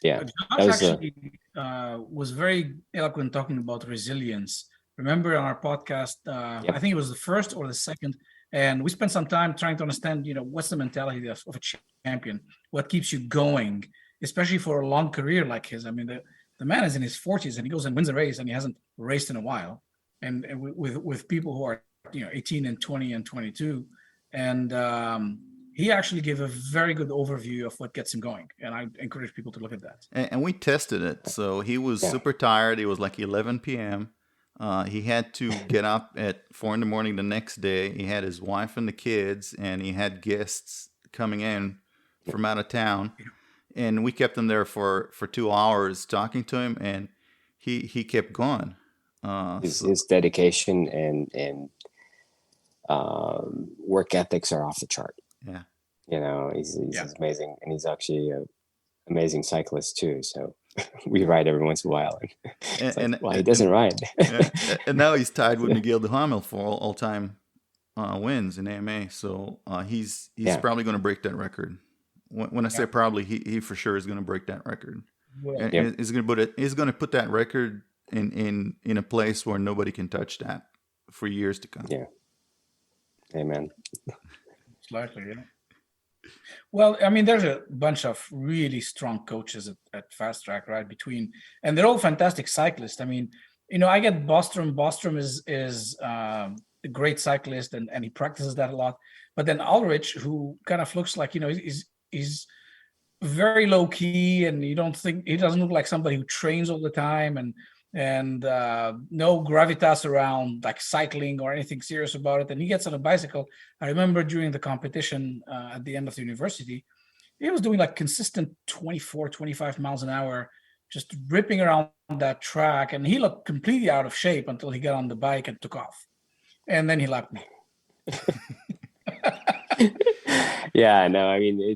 Yeah, Josh actually was very eloquent talking about resilience. Remember on our podcast, I think it was the first or the second, and we spent some time trying to understand, what's the mentality of a champion, what keeps you going, especially for a long career like his. I mean, the man is in his 40s and he goes and wins a race and he hasn't raced in a while, and with people who are 18 and 20 and 22, and he actually gave a very good overview of what gets him going, and I encourage people to look at that. And we tested it. So he was super tired. It was like 11 p.m. He had to get up at 4 a.m. the next day. He had his wife and the kids, and he had guests coming in from out of town. And we kept him there for 2 hours talking to him, and he kept going. His dedication and work ethics are off the chart. Yeah. He's amazing, and he's actually an amazing cyclist too. So we ride every once in a while. He doesn't ride. And now he's tied with Miguel Duhamel for all-time wins in AMA. So he's probably going to break that record. When I say probably, he for sure is going to break that record. And he's going to put that record in a place where nobody can touch that for years to come. Yeah. Amen. Slightly, yeah. Well, I mean, there's a bunch of really strong coaches at Fastrack, right? And they're all fantastic cyclists. I mean, I get Bostrom. Bostrom is a great cyclist, and he practices that a lot. But then Ulrich, who kind of looks like, he's very low key, and he doesn't look like somebody who trains all the time, and no gravitas around like cycling or anything serious about it. And he gets on a bicycle. I remember during the competition at the end of the university, he was doing like consistent 24, 25 miles an hour, just ripping around that track. And he looked completely out of shape until he got on the bike and took off. And then he lapped me. Yeah, no, I mean,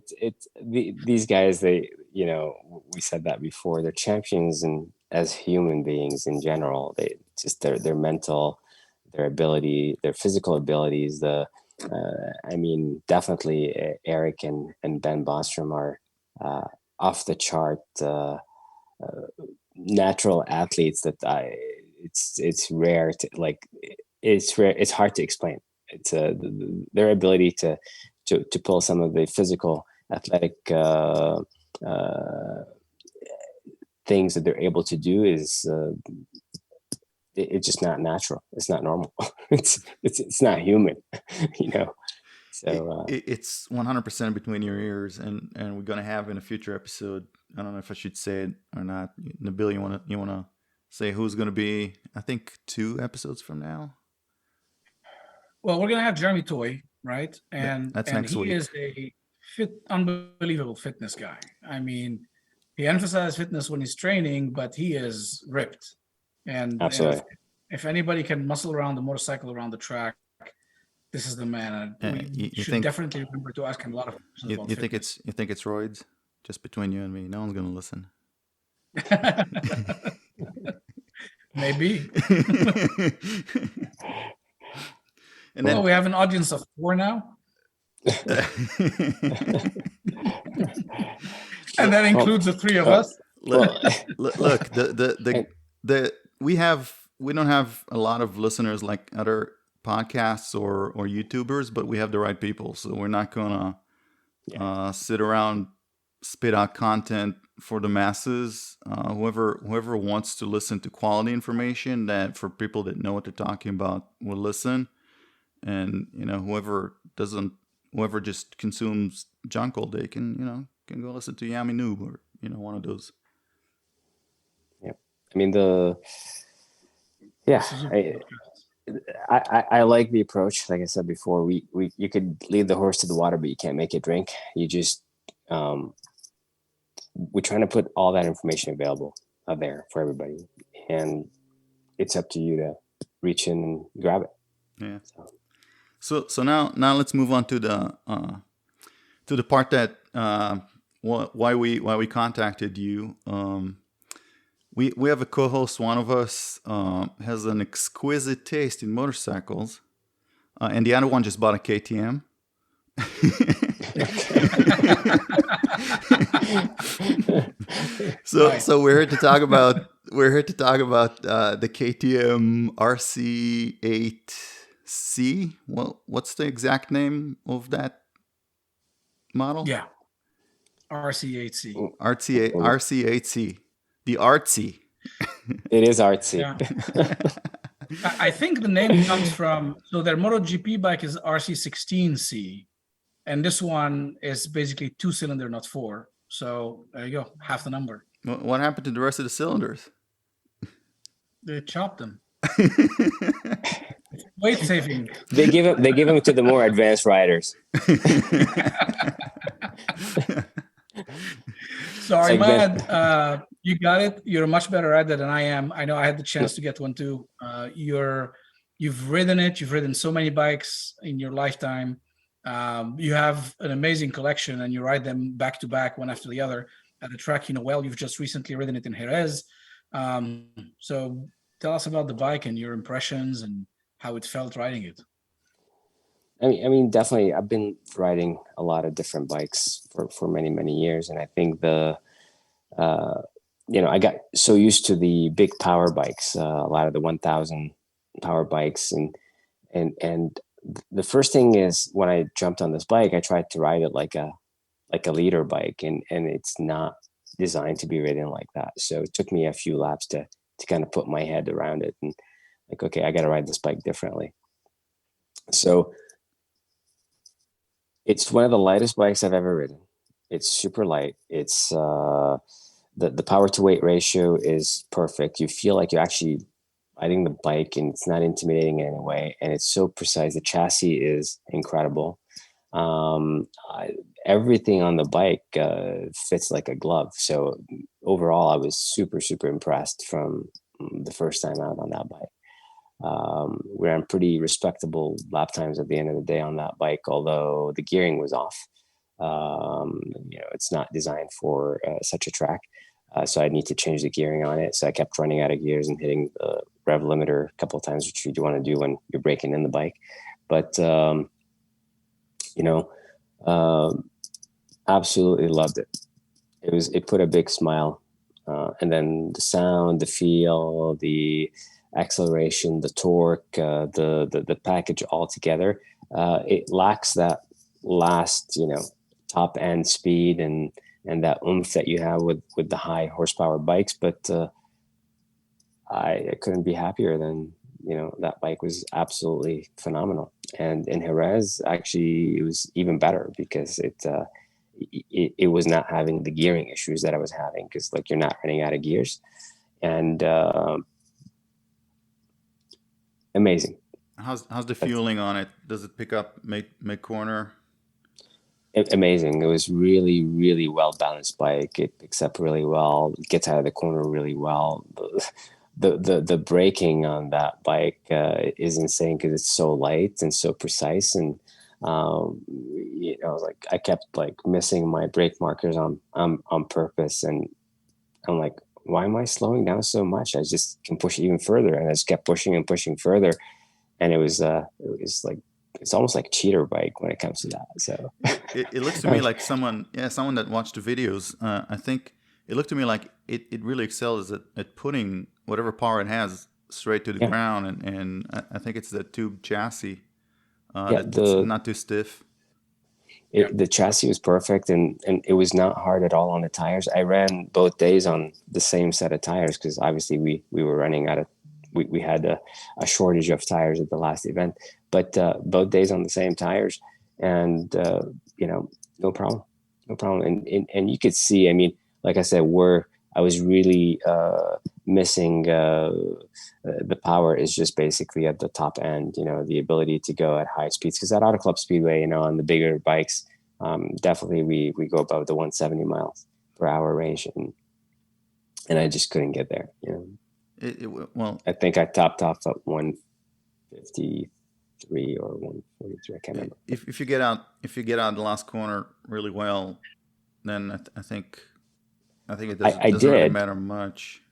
these guys, we said that before, they're champions, and as human beings in general, they just their mental, their ability, their physical abilities. Definitely Eric and Ben Bostrom are off the chart natural athletes that it's rare to like. It's rare. It's hard to explain. their ability to pull some of the physical athletic things that they're able to do is it's just not natural. It's not normal. It's not human, you know. So it's 100% between your ears, and we're gonna have in a future episode. I don't know if I should say it or not. Nabil, you wanna say who's gonna be? I think 2 episodes from now. Well, we're gonna have Jeremy Toy, right? And that's and next he week. is a unbelievable fitness guy. I mean, he emphasizes fitness when he's training, but he is ripped. And absolutely. If anybody can muscle around the motorcycle around the track, this is the man. We should definitely remember to ask him a lot of questions about fitness. You think it's roids? Just between you and me, no one's gonna listen. Maybe. And then we have an audience of 4 now. And that includes the 3 of us. Look, we don't have a lot of listeners like other podcasts or YouTubers, but we have the right people. So we're not gonna sit around, spit out content for the masses. Whoever wants to listen to quality information, that for people that know what they're talking about, will listen. And whoever just consumes junk all day can go listen to Yami Noob or one of those. Yeah, I mean I like the approach. Like I said before, you could lead the horse to the water, but you can't make it drink. You just we're trying to put all that information available out there for everybody, and it's up to you to reach in and grab it. Yeah. So now let's move on to the part that why we contacted you. We have a co-host. One of us has an exquisite taste in motorcycles, and the other one just bought a KTM. So we're here to talk about the KTM RC 8C. Well, what's the exact name of that model? Yeah, RC8C. RC8C. The artsy. It is artsy. Yeah. I think the name comes from, so their MotoGP bike is RC16C, and this one is basically 2-cylinder, not 4. So there you go, half the number. What happened to the rest of the cylinders? They chopped them. Weight saving. They give them to the more advanced riders. Sorry, Imad, you got it. You're a much better rider than I am. I know I had the chance to get one too. You've ridden it. You've ridden so many bikes in your lifetime. You have an amazing collection, and you ride them back to back, one after the other at the track. You've just recently ridden it in Jerez. So tell us about the bike and your impressions and how it felt riding it. I mean, definitely. I've been riding a lot of different bikes for many, many years, and I think I got so used to the big power bikes, a lot of the 1,000 power bikes, and the first thing is when I jumped on this bike, I tried to ride it like a leader bike, and it's not designed to be ridden like that. So it took me a few laps to kind of put my head around it, and like, okay, I got to ride this bike differently. So it's one of the lightest bikes I've ever ridden. It's super light. It's the power to weight ratio is perfect. You feel like you're actually riding the bike, and it's not intimidating in any way. And it's so precise. The chassis is incredible. Everything on the bike fits like a glove. So overall, I was super, super impressed from the first time out on that bike. We ran pretty respectable lap times at the end of the day on that bike, although the gearing was off. It's not designed for such a track. So I need to change the gearing on it. So I kept running out of gears and hitting the rev limiter a couple of times, which you do want to do when you're braking in the bike. But, absolutely loved it. It put a big smile. And then the sound, the feel, the acceleration, the torque, the package all together. it lacks that last, top end speed and that oomph that you have with the high horsepower bikes. But I couldn't be happier than, that bike was absolutely phenomenal. And in Jerez, actually, it was even better because it was not having the gearing issues that I was having, because like you're not running out of gears. And amazing. How's the fueling on it? Does it pick up mid corner? Amazing. It was really, really well balanced bike. It picks up really well. It gets out of the corner really well. The braking on that bike is insane because it's so light and so precise. And like I kept like missing my brake markers on purpose. And I'm like, why am I slowing down so much? I just can push it even further. And I just kept pushing and pushing further. And it was like, it's almost like cheater bike when it comes to that. So it looks to me like someone that watched the videos. I think it looked to me like it really excels at putting whatever power it has straight to the ground. And I think it's the tube chassis. That's not too stiff. The chassis was perfect, and it was not hard at all on the tires. I ran both days on the same set of tires because obviously we were running out of. We had a shortage of tires at the last event, but both days on the same tires, and no problem. And you could see, I mean, like I said, I was really missing the power is just basically at the top end, the ability to go at high speeds, because at Auto Club Speedway, on the bigger bikes, definitely we go above the 170 miles per hour range, and I just couldn't get there. Well, I think I topped off at 153 or 143. I can't remember. If you get out the last corner really well, then I think it doesn't really matter much.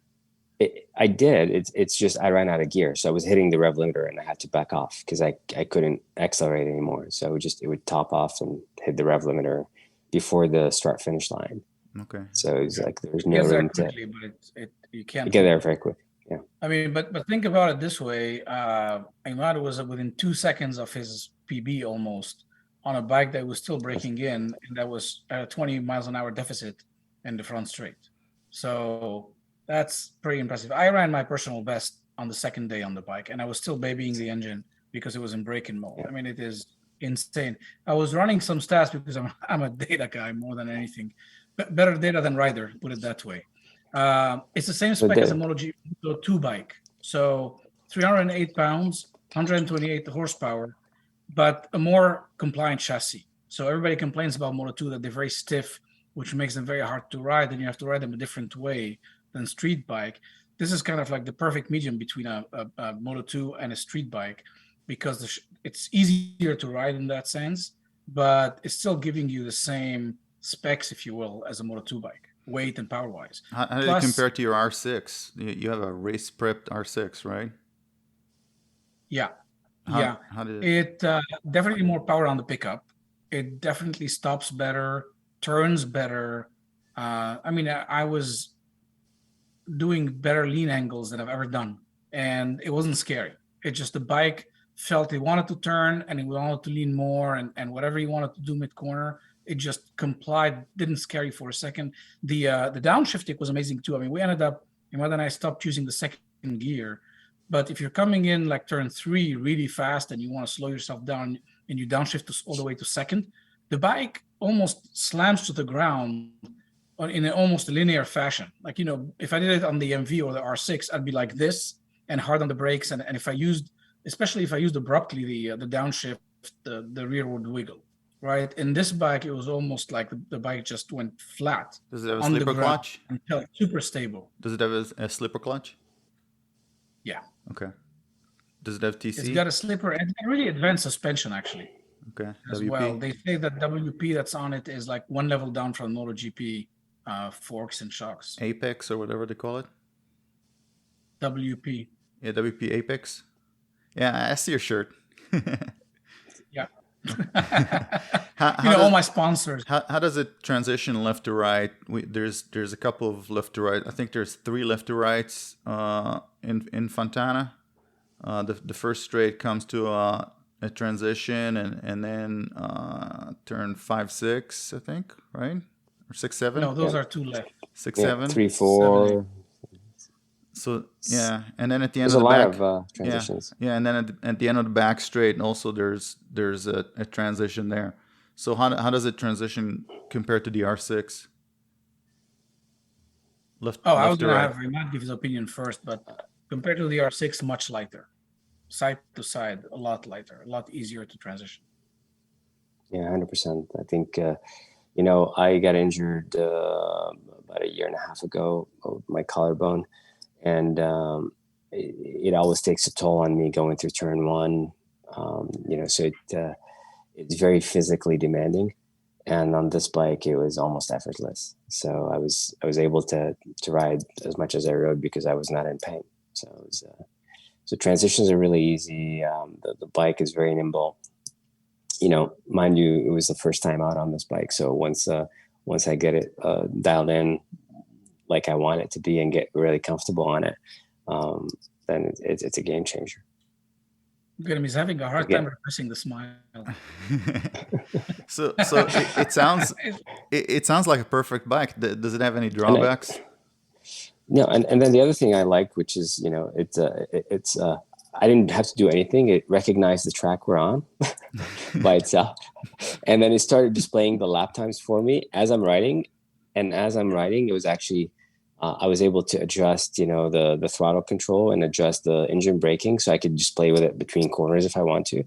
I did. It's just I ran out of gear, so I was hitting the rev limiter and I had to back off because I couldn't accelerate anymore. So it would top off and hit the rev limiter before the start finish line. Okay. So it's like there's no room to. But you can't get there very quick. Yeah. I mean, but think about it this way: Imad was within 2 seconds of his PB almost on a bike that was still breaking in, and that was at a 20 miles an hour deficit in the front straight. So that's pretty impressive. I ran my personal best on the second day on the bike, and I was still babying the engine because it was in braking mode. Yeah. I mean, it is insane. I was running some stats because I'm a data guy more than anything. Better data than rider, put it that way. It's the same spec as a Moto2 bike. So 308 pounds, 128 horsepower, but a more compliant chassis. So everybody complains about Moto2 that they're very stiff, which makes them very hard to ride, and you have to ride them a different way than street bike. This is kind of like the perfect medium between a Moto2 and a street bike, because it's easier to ride in that sense, but it's still giving you the same specs, if you will, as a Moto2 bike, weight and power-wise. How did it compare to your R6? You have a race-prepped R6, right? Yeah. How did it definitely more power on the pickup. It definitely stops better, turns better. I mean, I was doing better lean angles than I've ever done, and it wasn't scary. It just the bike felt it wanted to turn and it wanted to lean more, and whatever you wanted to do mid-corner, it just complied, didn't scare you for a second. The downshifting was amazing too. I mean, we ended up, Imad and I stopped using the second gear, but if you're coming in like turn 3 really fast and you want to slow yourself down and you downshift all the way to second, the bike almost slams to the ground in an almost linear fashion. Like, if I did it on the MV or the R6, I'd be like this and hard on the brakes. And especially if I used abruptly the downshift, the rear would wiggle. Right. In this bike, it was almost like the bike just went flat. Does it have a slipper clutch? Until super stable. Does it have a slipper clutch? Yeah. Okay. Does it have TC? It's got a slipper and really advanced suspension, actually. Okay. As WP? well. They say that WP that's on it is like one level down from MotoGP forks and shocks. Apex or whatever they call it? WP. Yeah, WP Apex. Yeah, I see your shirt. Yeah. How all my sponsors. How does it transition left to right? There's a couple of left to right. I think there's 3 left to rights in Fontana. The first straight comes to a transition, and then turn 5, 6, I think, right? Or 6, 7? No, those are two left. 6, Yeah, 7. 3, 7, 8. 4. So yeah, and then at the end There's of a the lot back, of transitions. yeah, and then at the end of the back straight, also there's a transition there. So how does it transition compared to the R6? Left Oh, I was left to gonna right. have Imad give his opinion first, but compared to the R6, much lighter, side to side, a lot lighter, a lot easier to transition. Yeah, 100%. I think I got injured about a year and a half ago with my collarbone, and it always takes a toll on me going through turn one. So it's very physically demanding, and on this bike it was almost effortless. So I was able to ride as much as I rode because I was not in pain. So it was, so transitions are really easy. The bike is very nimble. Mind you, it was the first time out on this bike. So once I get it dialed in like I want it to be and get really comfortable on it, then it's a game changer. Look at him; he's having a hard time repressing the smile. So it sounds like a perfect bike. Does it have any drawbacks? No, and then the other thing I like, which is it's I didn't have to do anything. It recognized the track we're on by itself, and then it started displaying the lap times for me as I'm riding. And as I'm riding, it was actually I was able to adjust, the throttle control and adjust the engine braking, so I could just play with it between corners if I want to,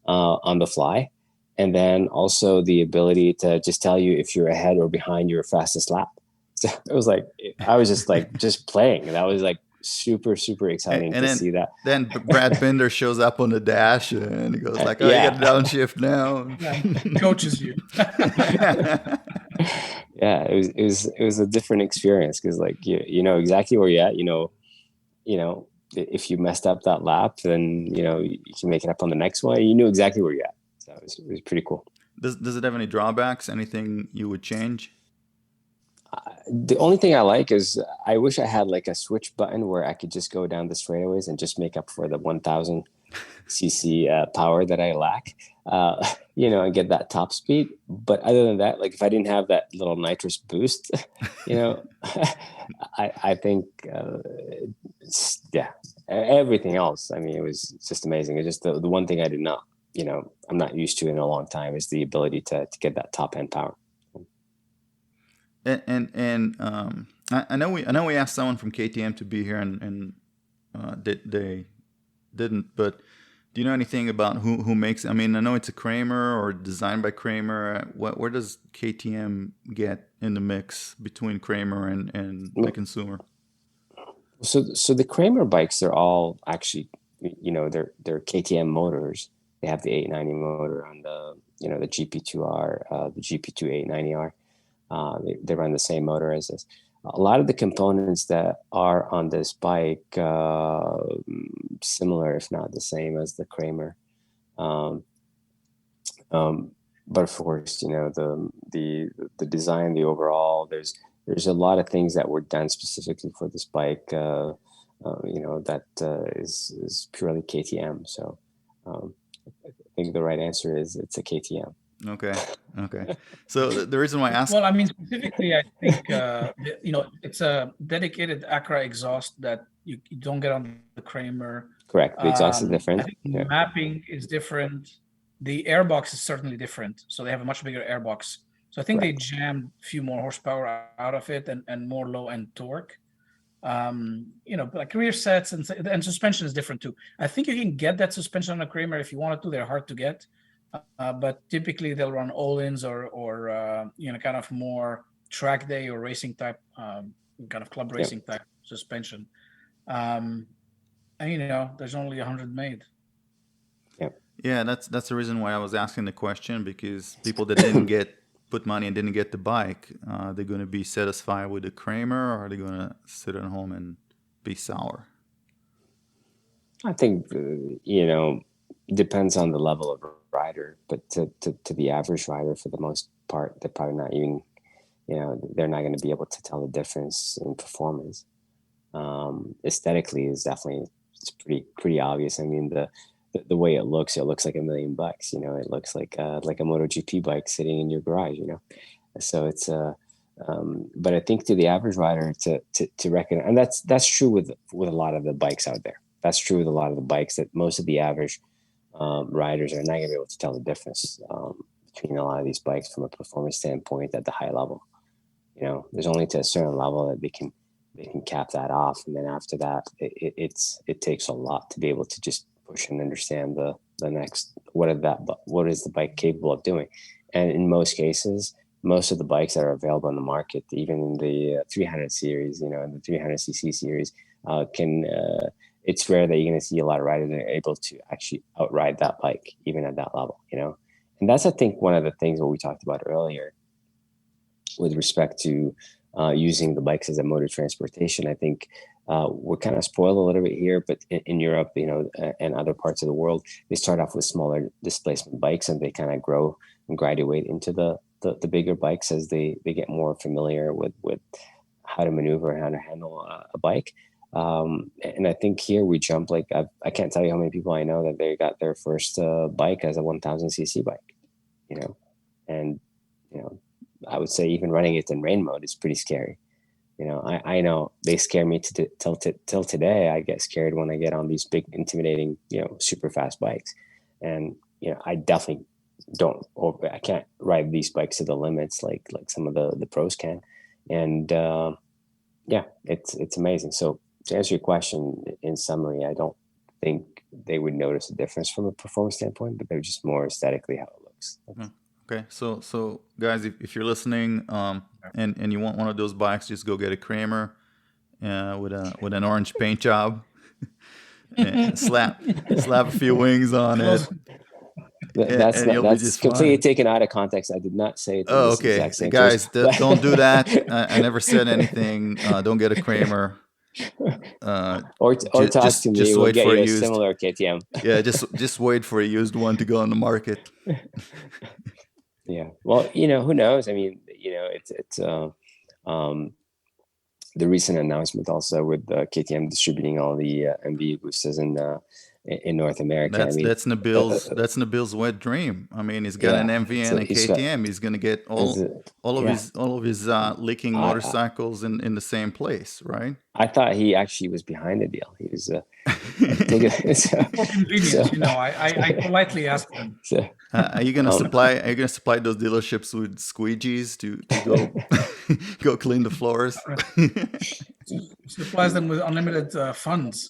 on the fly. And then also the ability to just tell you if you're ahead or behind your fastest lap. So it was like I was just playing, and that was like super exciting to see that. Then Brad Binder shows up on the dash and he goes like, "Oh, yeah. You got to downshift now." Yeah, coaches you. Yeah, it was a different experience because like you know exactly where you're at. If you messed up that lap, then you can make it up on the next one. You knew exactly where you're at, so it was pretty cool. Does it have any drawbacks? Anything you would change? The only thing I like is I wish I had like a switch button where I could just go down the straightaways and just make up for the 1000 cc power that I lack, and get that top speed. But other than that, like if I didn't have that little nitrous boost, I think, everything else. I mean, it was just amazing. It's just the one thing I did not, I'm not used to in a long time is the ability to get that top end power. And I know we asked someone from KTM to be here and they didn't, but do you know anything about who makes? I mean, I know it's a Kramer or designed by Kramer. Where does KTM get in the mix between Kramer and the consumer? So the Kramer bikes, they're all actually, they're KTM motors. They have the 890 motor on the the GP2R, the GP2 890R. They run the same motor as this. A lot of the components that are on this bike, similar, if not the same as the Kramer. But of course, the design, the overall, there's a lot of things that were done specifically for this bike, that is purely KTM. So I think the right answer is it's a KTM. Okay. So the reason why I asked... Well, I mean, specifically, I think, it's a dedicated Acra exhaust that you don't get on the Kramer. Correct. The exhaust is different. I think the mapping is different. The airbox is certainly different. So they have a much bigger airbox. So I think they jammed a few more horsepower out of it and more low-end torque. Like rear sets and suspension is different too. I think you can get that suspension on a Kramer if you wanted to. They're hard to get. But typically they'll run all-ins or kind of more track day or racing type, kind of club racing type suspension. And there's only 100 made. Yeah, that's the reason why I was asking the question, because people that didn't put money and didn't get the bike, they're going to be satisfied with the Kramer, or are they going to sit at home and be sour? I think depends on the level of rider, but to the average rider, for the most part, they're probably not even, they're not going to be able to tell the difference in performance. Aesthetically is definitely, it's pretty obvious. I mean, the way it looks like $1 million. You know, it looks like a MotoGP bike sitting in your garage. You know, so it's but I think to the average rider to recognize, and that's true with a lot of the bikes out there. That's true with a lot of the bikes, that most of the average riders are not going to be able to tell the difference between a lot of these bikes from a performance standpoint at the high level. You know, there's only to a certain level that they can cap that off, and then after that, it takes a lot to be able to just push and understand the next what is the bike capable of doing. And in most cases, most of the bikes that are available on the market, even in the 300 series, you know, in the 300cc series, it's rare that you're going to see a lot of riders that are able to actually outride that bike, even at that level, you know. And that's, I think, one of the things that we talked about earlier with respect to using the bikes as a mode of transportation. I think we're kind of spoiled a little bit here, but in Europe, you know, and other parts of the world, they start off with smaller displacement bikes, and they kind of grow and graduate into the bigger bikes as they get more familiar with how to maneuver and how to handle a bike. And I think here we jump, like, I can't tell you how many people I know that they got their first bike as a 1000cc bike, you know, and, you know, I would say even running it in rain mode is pretty scary. You know, I know they scare me till today. I get scared when I get on these big, intimidating, you know, super fast bikes. And, you know, I definitely I can't ride these bikes to the limits like some of the pros can. And yeah, it's amazing. So to answer your question, in summary, I don't think they would notice a difference from a performance standpoint, but they're just more aesthetically how it looks. Okay, so guys, if you're listening, and you want one of those bikes, just go get a Kramer with an orange paint job, and slap a few wings on it. That's completely taken out of context. I did not say it. Oh, okay, guys, don't do that. I never said anything. Don't get a Kramer. Or talk to me. We'll get you a similar KTM. Yeah, just wait for a used one to go on the market. Yeah. Well, you know, who knows? I mean, you know, it's the recent announcement also with KTM distributing all the MV boosters in North America. That's Nabil's wet dream. I mean, he's got an MV and a KTM. He's going to get all of his leaking motorcycles in the same place, right? I thought he actually was behind the deal. He was. For convenience, you know, I politely asked him. So, are you gonna supply those dealerships with squeegees to go clean the floors? Supplies them with unlimited funds.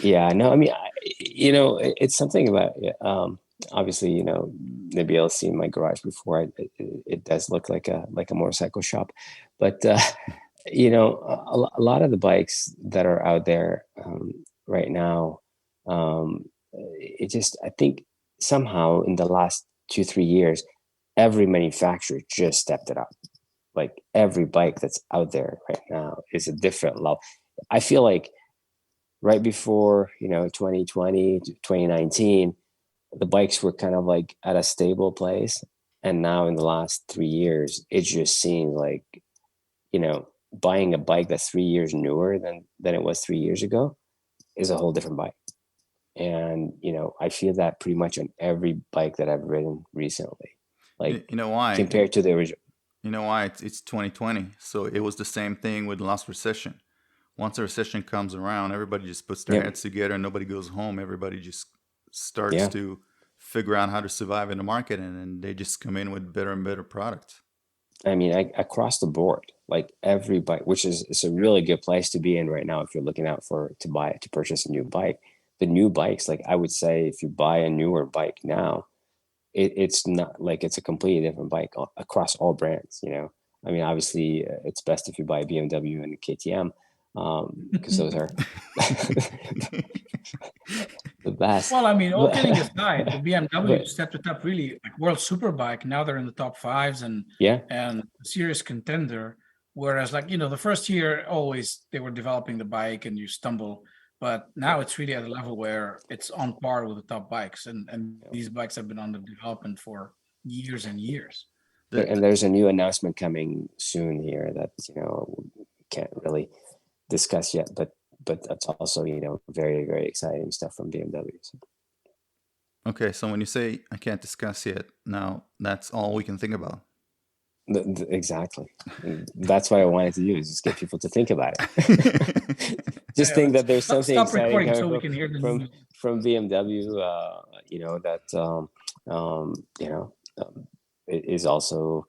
Yeah, no, I mean, you know, it's something about obviously, you know, Nabil's seen my garage before. It does look like a motorcycle shop, but you know, a lot of the bikes that are out there right now, I think somehow in the last 2-3 years, every manufacturer just stepped it up. Like every bike that's out there right now is a different level. I feel like right before, you know, 2020 to 2019, the bikes were kind of like at a stable place. And now in the last 3 years, it just seems like, you know, buying a bike that's 3 years newer than it was 3 years ago is a whole different bike. And, you know, I feel that pretty much on every bike that I've ridden recently. Like, you know why? Compared to the original. You know why? It's 2020. So it was the same thing with the last recession. Once a recession comes around, everybody just puts their heads together and nobody goes home. Everybody just starts to figure out how to survive in the market, and then they just come in with better and better products. I mean, across the board, like every bike, which is it's a really good place to be in right now if you're looking out to purchase a new bike. The new bikes, like I would say, if you buy a newer bike now, it's not like it's a completely different bike across all brands. You know, I mean, obviously, it's best if you buy a BMW and a KTM because those are the best. Well, I mean, all kidding aside, the BMW stepped it up really, like World Superbike. Now they're in the top 5s and serious contender. Whereas, like, you know, the first year always they were developing the bike and you stumble, but now it's really at a level where it's on par with the top bikes, and these bikes have been under development for years and years. And there's a new announcement coming soon here that, you know, can't really discuss yet, but but that's also, very, very exciting stuff from BMW. So. Okay, so when you say I can't discuss yet, now that's all we can think about. Exactly. That's what I wanted to do, is just get people to think about it. Just think that there's something exciting coming so we can hear the from BMW, it is also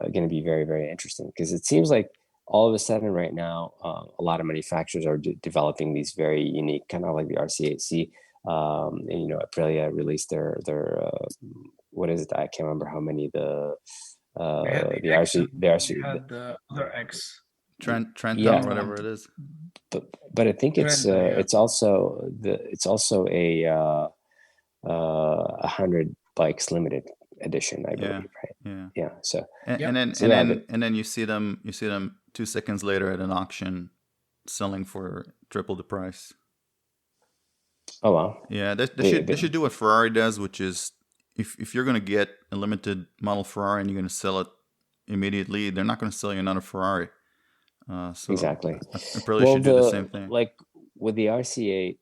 going to be very, very interesting, because it seems like all of a sudden right now, a lot of manufacturers are developing these very unique, kind of like the RC8C. And, Aprilia released their what is it? I can't remember how many the RC, the other X. Trent, yeah, or whatever it is. But I think it's also a 100 bikes limited edition, I believe, right? Yeah. So and then you see them 2 seconds later at an auction selling for triple the price. Oh wow. Yeah, they should do what Ferrari does, which is if you're going to get a limited model Ferrari and you're going to sell it immediately, they're not going to sell you another Ferrari. So exactly. Aprilia should do the same thing. Like with the RC8,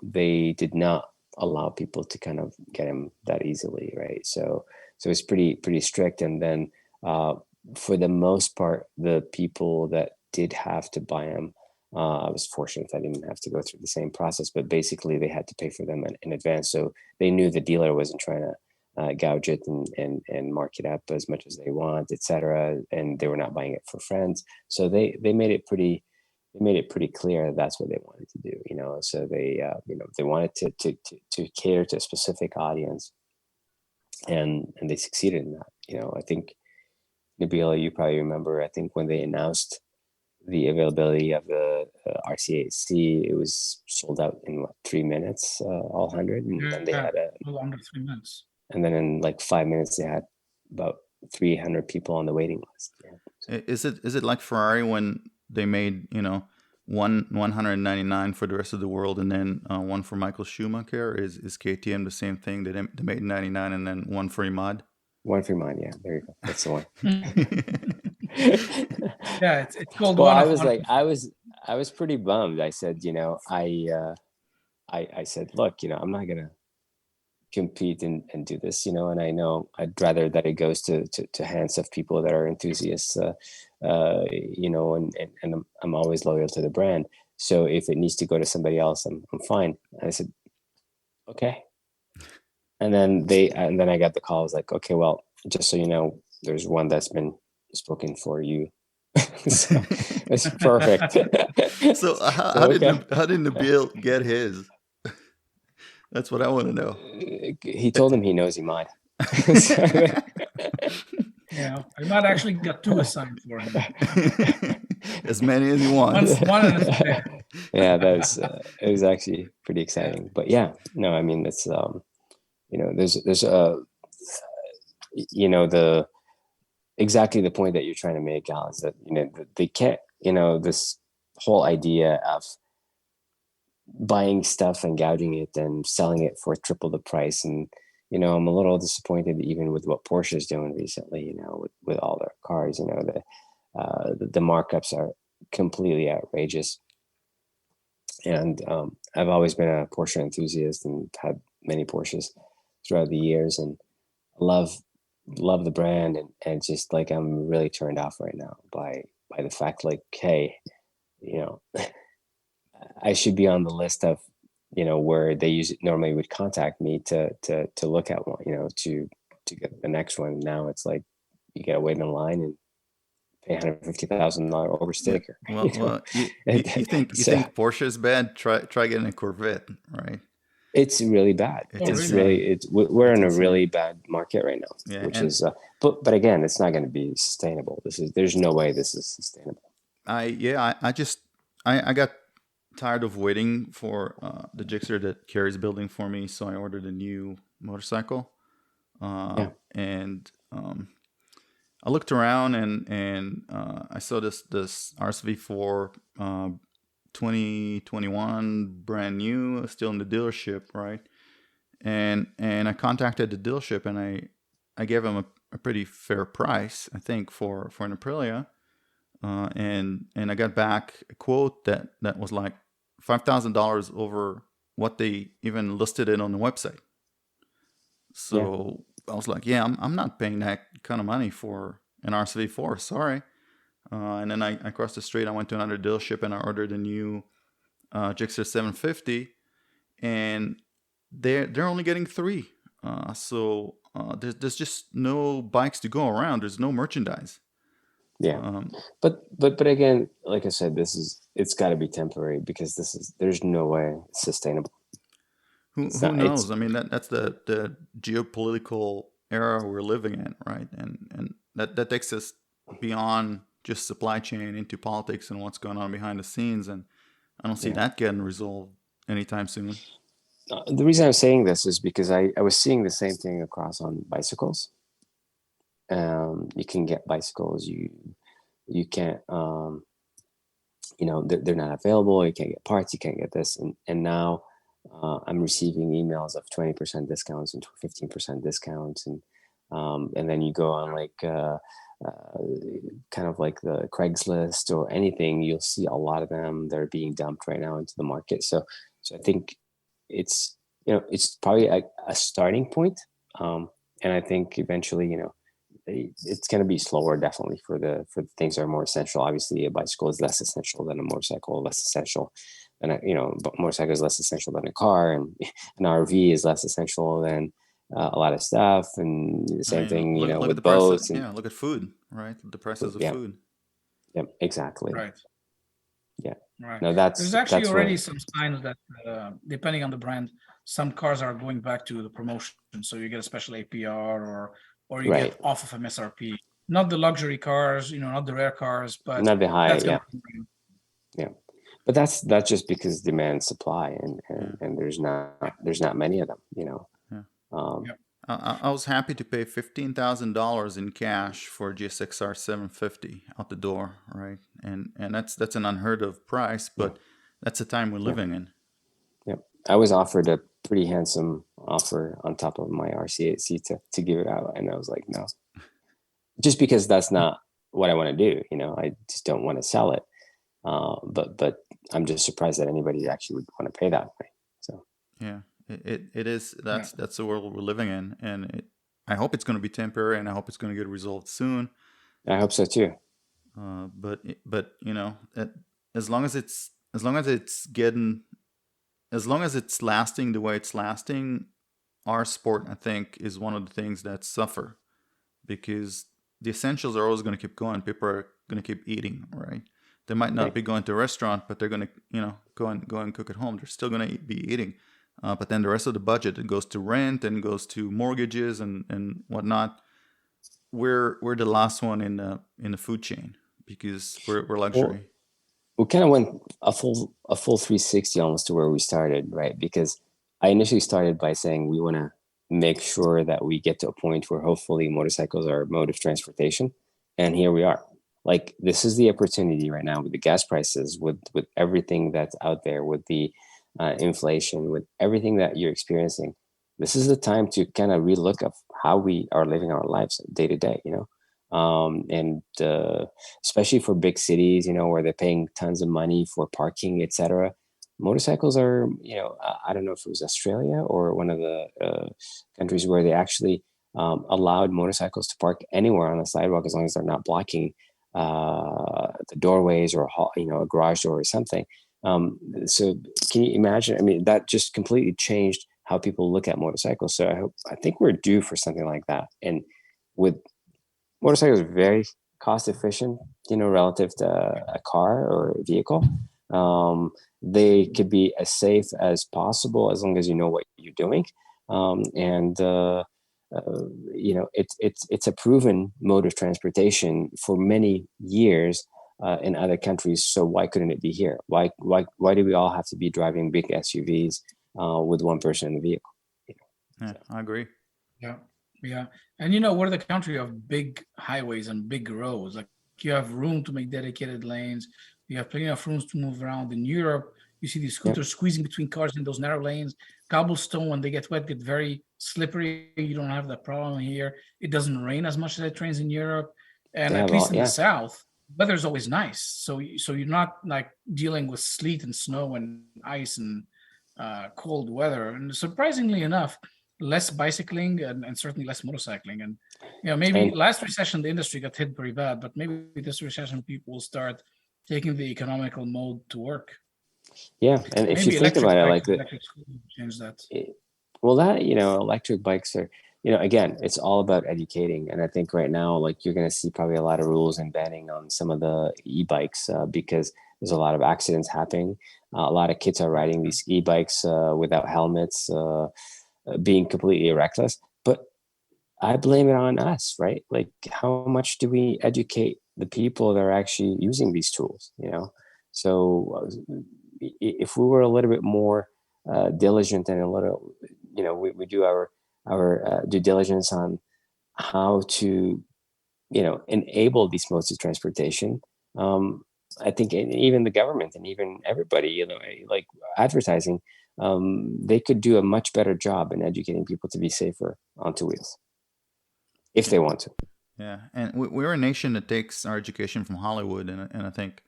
they did not allow people to kind of get them that easily, right? So it's pretty strict. And then for the most part, the people that did have to buy them, I was fortunate I didn't have to go through the same process, but basically they had to pay for them in advance. So they knew the dealer wasn't trying to gouge it and mark it up as much as they want, etc. And they were not buying it for friends. So they made it pretty clear that that's what they wanted to do, So they they wanted to cater to a specific audience, and they succeeded in that. I think, Nabil, you probably remember, I think when they announced the availability of the RC8C, it was sold out in 3 minutes, all 100, and then they had under 3 minutes. And then in like 5 minutes, they had about 300 people on the waiting list. Yeah. So. Is it like Ferrari when they made 199 for the rest of the world, and then one for Michael Schumacher? Is KTM the same thing? They made 99 and then one for Imad? One for Imad, yeah. There you go. That's the one. Yeah, it's called. Well, I was pretty bummed. I said, I said, look, I'm not gonna compete and do this, and I know I'd rather that it goes to hands of people that are enthusiasts, and I'm always loyal to the brand. So if it needs to go to somebody else, I'm fine. And I said, okay. And then I got the call. I was like, okay, well, just so you know, there's one that's been spoken for you. So it's perfect. So how did Nabil get his? That's what I want to know. He told him he knows Imad. Yeah, Imad actually got 2 assigned for him. As many as he wants. One and a spare. Yeah, it was actually pretty exciting. But yeah, no, I mean, it's there's the exactly the point that you're trying to make, Al, is that they can't, this whole idea of buying stuff and gouging it and selling it for triple the price. And I'm a little disappointed even with what Porsche is doing recently, with all their cars. The markups are completely outrageous. And I've always been a Porsche enthusiast and had many Porsches throughout the years, and love the brand, and just like I'm really turned off right now by the fact, like, hey, I should be on the list of where they normally would contact me to look at one, to get the next one. Now it's like you gotta wait in line and pay $150,000 over sticker. Well, you think Porsche is bad? Try getting a Corvette, right? It's really bad. We're in a really bad market right now, which is but again, it's not going to be sustainable. There's no way this is sustainable. I got tired of waiting for the Gixxer that Kerry's building for me, so I ordered a new motorcycle. And I looked around and I saw this RSV4 2021 brand new, still in the dealership, right? And I contacted the dealership and I gave them a pretty fair price, I think, for an Aprilia. and I got back a quote that was like $5,000 over what they even listed it on the website. So I was like, yeah, I'm not paying that kind of money for an RCV4. Sorry. And then I crossed the street. I went to another dealership and I ordered a new Gixxer 750, and they're only getting 3. So there's just no bikes to go around. There's no merchandise. Yeah. But again, like I said, it's got to be temporary, because there's no way it's sustainable. Who knows? I mean, that's the geopolitical era we're living in, right? And that takes us beyond just supply chain into politics and what's going on behind the scenes, and I don't see that getting resolved anytime soon. The reason I'm saying this is because I was seeing the same thing across on bicycles. You can get bicycles, you can't, they're not available. You can't get parts, you can't get this, and now I'm receiving emails of 20% discounts and 15% discounts, and then you go on like kind of like the Craigslist or anything, you'll see a lot of them that are being dumped right now into the market. So I think it's probably a starting point, and I think eventually it's going to be slower, definitely, for the things that are more essential. Obviously, a bicycle is less essential than a motorcycle, less essential than but motorcycle is less essential than a car, and an RV is less essential than a lot of stuff. And the same thing, look with at the boats. prices. Look at food, right? The prices of food. Yeah, exactly. Right. Yeah. Right. No, there's actually already some signs that, depending on the brand, some cars are going back to the promotion. So you get a special APR, or you get off of MSRP. Not the luxury cars, not the rare cars, but not the high. That's yeah. But that's just because demand and supply, and there's not many of them. I was happy to pay $15,000 in cash for a GSX-R 750 out the door, right? And that's an unheard of price, but that's the time we're living in. Yep. I was offered a pretty handsome offer on top of my RC8C to give it out, and I was like, no, just because that's not what I want to do. I just don't want to sell it. But I'm just surprised that anybody actually would want to pay that way. So yeah. It is. That's the world we're living in, and I hope it's going to be temporary, and I hope it's going to get resolved soon. I hope so too. But as long as it's lasting the way it's lasting, our sport, I think, is one of the things that suffer, because the essentials are always going to keep going. People are going to keep eating, right? They might not be going to a restaurant, but they're going to go and cook at home. They're still going to be eating. But then the rest of the budget, it goes to rent and goes to mortgages and whatnot. We're the last one in the food chain, because we're luxury. We kind of went a full 360 almost to where we started, right? Because I initially started by saying we want to make sure that we get to a point where hopefully motorcycles are a mode of transportation, and here we are. Like, this is the opportunity right now with the gas prices, with everything that's out there, with the inflation, with everything that you're experiencing. This is the time to kind of relook of how we are living our lives day to day, and especially for big cities, where they're paying tons of money for parking, etc. Motorcycles are, I don't know if it was Australia or one of the countries where they actually allowed motorcycles to park anywhere on the sidewalk, as long as they're not blocking the doorways or a garage door or something. So can you imagine? I mean, that just completely changed how people look at motorcycles. So I think we're due for something like that. And with motorcycles, very cost efficient, relative to a car or a vehicle. They could be as safe as possible, as long as you know what you're doing. It's a proven mode of transportation for many years in other countries. So why couldn't it be here? Why do we all have to be driving big SUVs with one person in the vehicle? I agree. Yeah. And we're the country of big highways and big roads. Like, you have room to make dedicated lanes. You have plenty of rooms to move around. In Europe, you see these scooters squeezing between cars in those narrow lanes. Cobblestone, when they get wet, get very slippery. You don't have that problem here. It doesn't rain as much as it rains in Europe. And at least in the South, weather's always nice. So you're not like dealing with sleet and snow and ice and cold weather. And surprisingly enough, less bicycling and certainly less motorcycling. And maybe And last recession the industry got hit pretty bad, but maybe this recession people will start taking the economical mode to work. yeah, and if you Maybe think electric about it, bikes, like the, electric scooters change that. well, that, electric bikes are, again, it's all about educating. And I think right now, like, you're going to see probably a lot of rules and banning on some of the e-bikes because there's a lot of accidents happening. A lot of kids are riding these e-bikes without helmets, being completely reckless. But I blame it on us, right? Like, how much do we educate the people that are actually using these tools, So if we were a little bit more diligent and a little, we do our due diligence on how to, enable these modes of transportation. I think even the government and even everybody, like advertising, they could do a much better job in educating people to be safer on two wheels if they want to. Yeah, and we're a nation that takes our education from Hollywood, and I think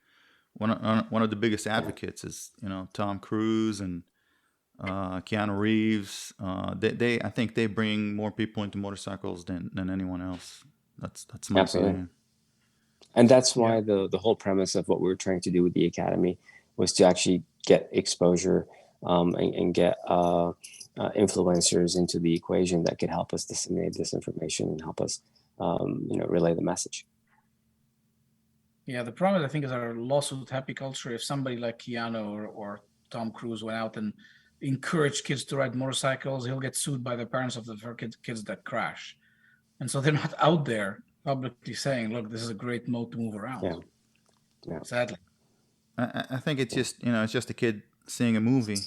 one of the biggest advocates is Tom Cruise and Keanu Reeves. They I think they bring more people into motorcycles than anyone else. That's my Absolutely. opinion. And that's why the whole premise of what we were trying to do with the Academy was to actually get exposure and get influencers into the equation that could help us disseminate this information and help us, relay the message. Yeah, the problem, I think, is our lawsuit happy culture. If somebody like Keanu or Tom Cruise went out and encouraged kids to ride motorcycles, he'll get sued by the parents of the kids that crash. And so they're not out there publicly saying, look, this is a great mode to move around. Yeah. Sadly. I think it's just it's just a kid seeing a movie,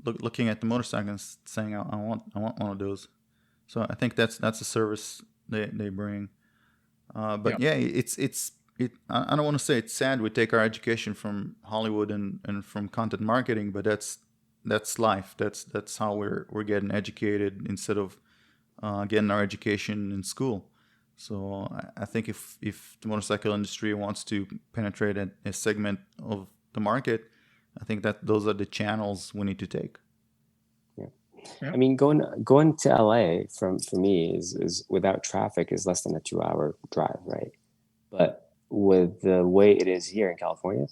looking at the motorcycle and saying I want one of those. So I think that's a service they bring. But yeah, I don't want to say it's sad we take our education from Hollywood and from content marketing, but that's life. That's how we're getting educated instead of getting our education in school. So I think if the motorcycle industry wants to penetrate a segment of the market, I think that those are the channels we need to take. I mean, going to LA for me is without traffic is less than a 2-hour drive, right? But with the way it is here in California,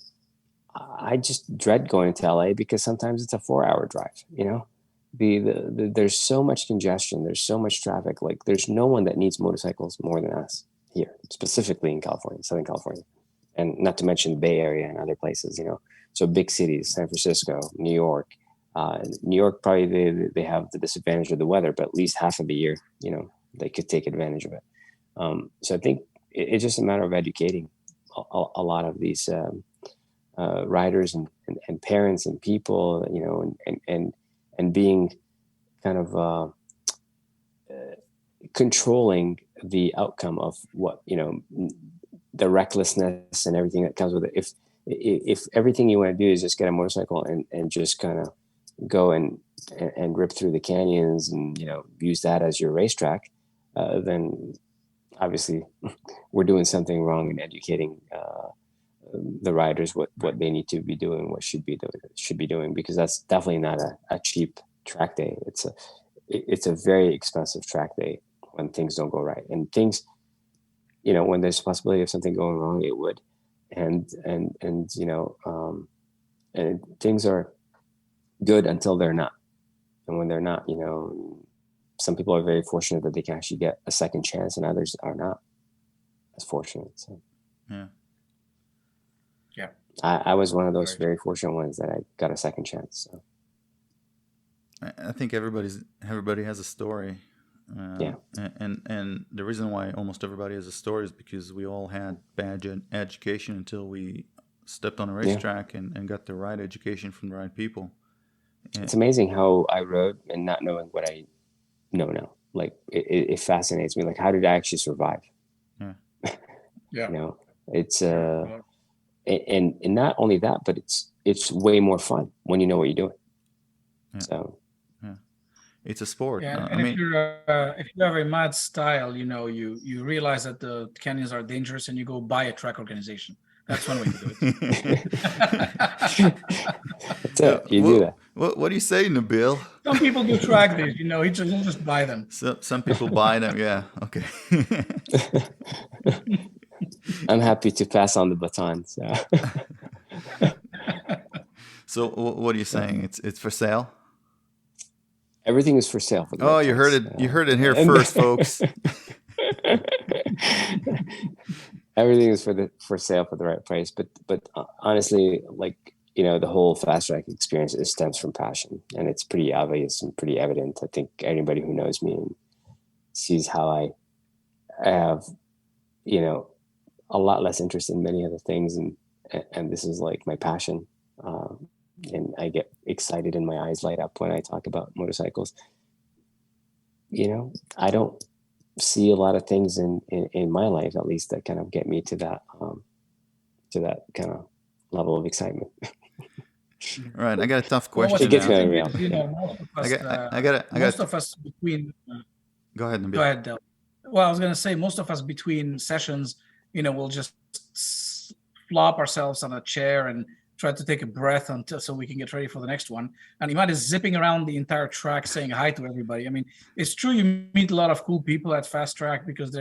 I just dread going to LA because sometimes it's a 4-hour drive. There's so much congestion, there's so much traffic. Like, there's no one that needs motorcycles more than us here, specifically in California, Southern California, and not to mention the Bay Area and other places. So big cities, San Francisco, New York. New York, probably they have the disadvantage of the weather, but at least half of the year, they could take advantage of it. So I think it's just a matter of educating a lot of these riders and parents and people, and being kind of controlling the outcome of what, the recklessness and everything that comes with it. If everything you want to do is just get a motorcycle and just kind of go and rip through the canyons and use that as your racetrack, then obviously we're doing something wrong in educating the riders what they need to be doing, what should be doing, because that's definitely not a cheap track day. It's a very expensive track day when things don't go right, and things, when there's a possibility of something going wrong, it would, and things are good until they're not. And when they're not, some people are very fortunate that they can actually get a second chance, and others are not as fortunate. So yeah, I was one of those very fortunate ones that I got a second chance. So I think everybody has a story. And the reason why almost everybody has a story is because we all had bad education until we stepped on a racetrack and got the right education from the right people. It's amazing how I rode and not knowing what I know now. Like, it fascinates me. Like, how did I actually survive? Yeah. It's and not only that, but it's way more fun when you know what you're doing. So It's a sport. Yeah, I and mean, if you have a mad style, you realize that the canyons are dangerous, and you go buy a track organization. That's one way to do it. That's it. You do that. What do you say, Nabil? Some people do track days, he'll just buy them. So, some people buy them. Yeah. Okay. I'm happy to pass on the baton. So, So what are you saying? It's for sale? everything is for sale for the Oh, right you heard price. it. You heard it here first, folks. Everything is for sale for the right price. But honestly, like, the whole fast track experience stems from passion, and it's pretty obvious and pretty evident. I think anybody who knows me and sees how I have, a lot less interest in many other things, and this is like my passion. And I get excited and my eyes light up when I talk about motorcycles. I don't see a lot of things in my life, at least, that kind of get me to that kind of level of excitement. All right, I got a tough Well, question. It gets now. very real. Most of us between. Go ahead, Nabil. Go ahead, Del. Well, I was going to say, most of us between sessions, we'll just flop ourselves on a chair and try to take a breath so we can get ready for the next one. And Imad is zipping around the entire track saying hi to everybody. I mean, it's true you meet a lot of cool people at Fast Track, because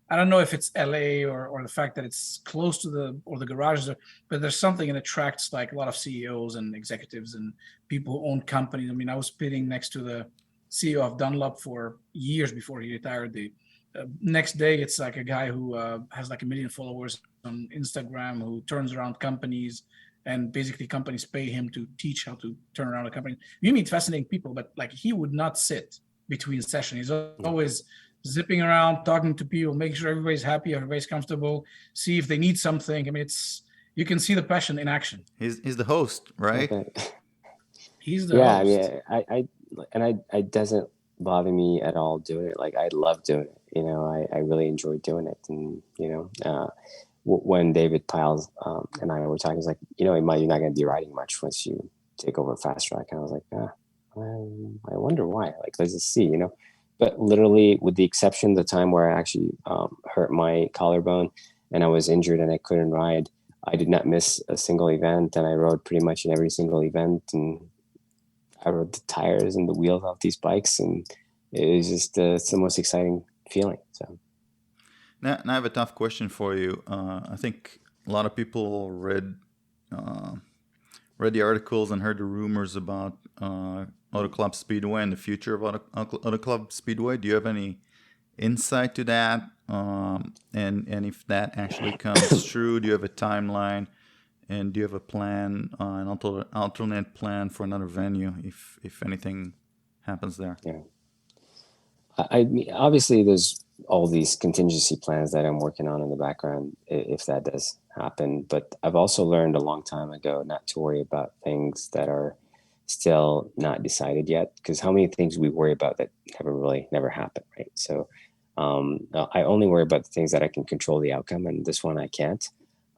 I don't know if it's LA or the fact that it's close to the garages, but there's something that attracts like a lot of CEOs and executives and people who own companies. I mean, I was sitting next to the CEO of Dunlop for years before he retired. The next day, it's like a guy who has like 1 million followers on Instagram, who turns around companies, and basically companies pay him to teach how to turn around a company. You meet fascinating people, but like, he would not sit between sessions. He's always zipping around, talking to people, making sure everybody's happy, everybody's comfortable, see if they need something. I mean, you can see the passion in action. He's the host, right? Okay. He's the host. I mean, it doesn't bother me at all doing it. Like, I love doing it. I really enjoy doing it. And, when David Piles and I were talking, he's like, Imad, you're not going to be riding much once you take over Fast Track. And I was like, I wonder why. Like, let's just see, But literally, with the exception of the time where I actually hurt my collarbone and I was injured and I couldn't ride, I did not miss a single event, and I rode pretty much in every single event. And I rode the tires and the wheels off these bikes, and it was just it's the most exciting feeling. So. Now I have a tough question for you. I think a lot of people read the articles and heard the rumors about Auto Club Speedway and the future of Auto Club Speedway. Do you have any insight to that? And if that actually comes true, do you have a timeline? And do you have a plan, an alternate plan for another venue if anything happens there? Yeah. I mean, obviously, there's all these contingency plans that I'm working on in the background if that does happen. But I've also learned a long time ago not to worry about things that are still not decided yet, because how many things we worry about that never happen, right? So I only worry about the things that I can control the outcome, and this one I can't.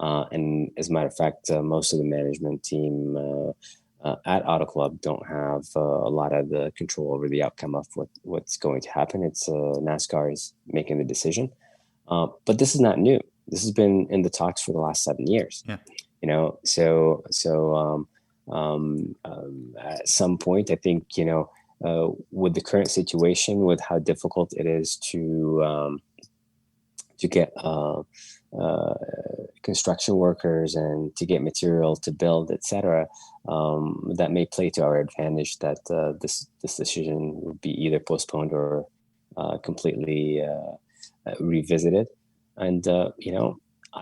And as a matter of fact, most of the management team at Auto Club don't have a lot of the control over the outcome of what's going to happen. It's NASCAR is making the decision. But this is not new. This has been in the talks for the last 7 years. Yeah. So at some point, I think, with the current situation, with how difficult it is to get construction workers and to get material to build, etc., that may play to our advantage, that this decision would be either postponed or completely revisited. And I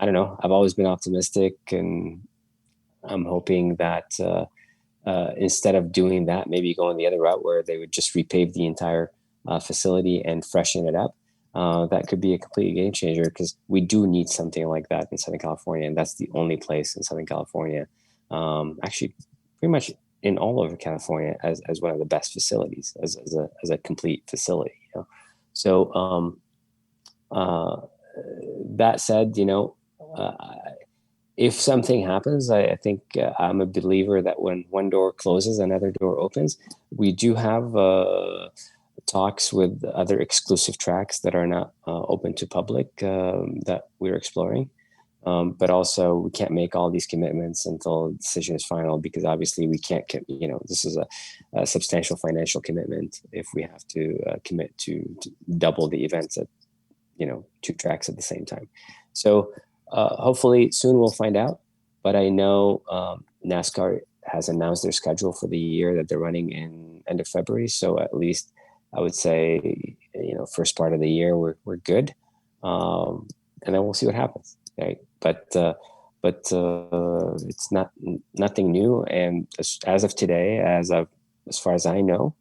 don't know. I've always been optimistic, and I'm hoping that instead of doing that, maybe going the other route where they would just repave the entire facility and freshen it up. That could be a complete game changer, because we do need something like that in Southern California, and that's the only place in Southern California, actually pretty much in all over California, as one of the best facilities, as a complete facility. So that said, if something happens, I think I'm a believer that when one door closes, another door opens. We do have talks with other exclusive tracks that are not open to public that we're exploring. But also, we can't make all these commitments until the decision is final, because obviously we can't, this is a substantial financial commitment if we have to commit to double the events at, 2 tracks at the same time. So hopefully soon we'll find out. But I know NASCAR has announced their schedule for the year that they're running in end of February. So at least I would say, first part of the year we're good, and then we'll see what happens. Right, but it's nothing new. And as of today, as far as I know,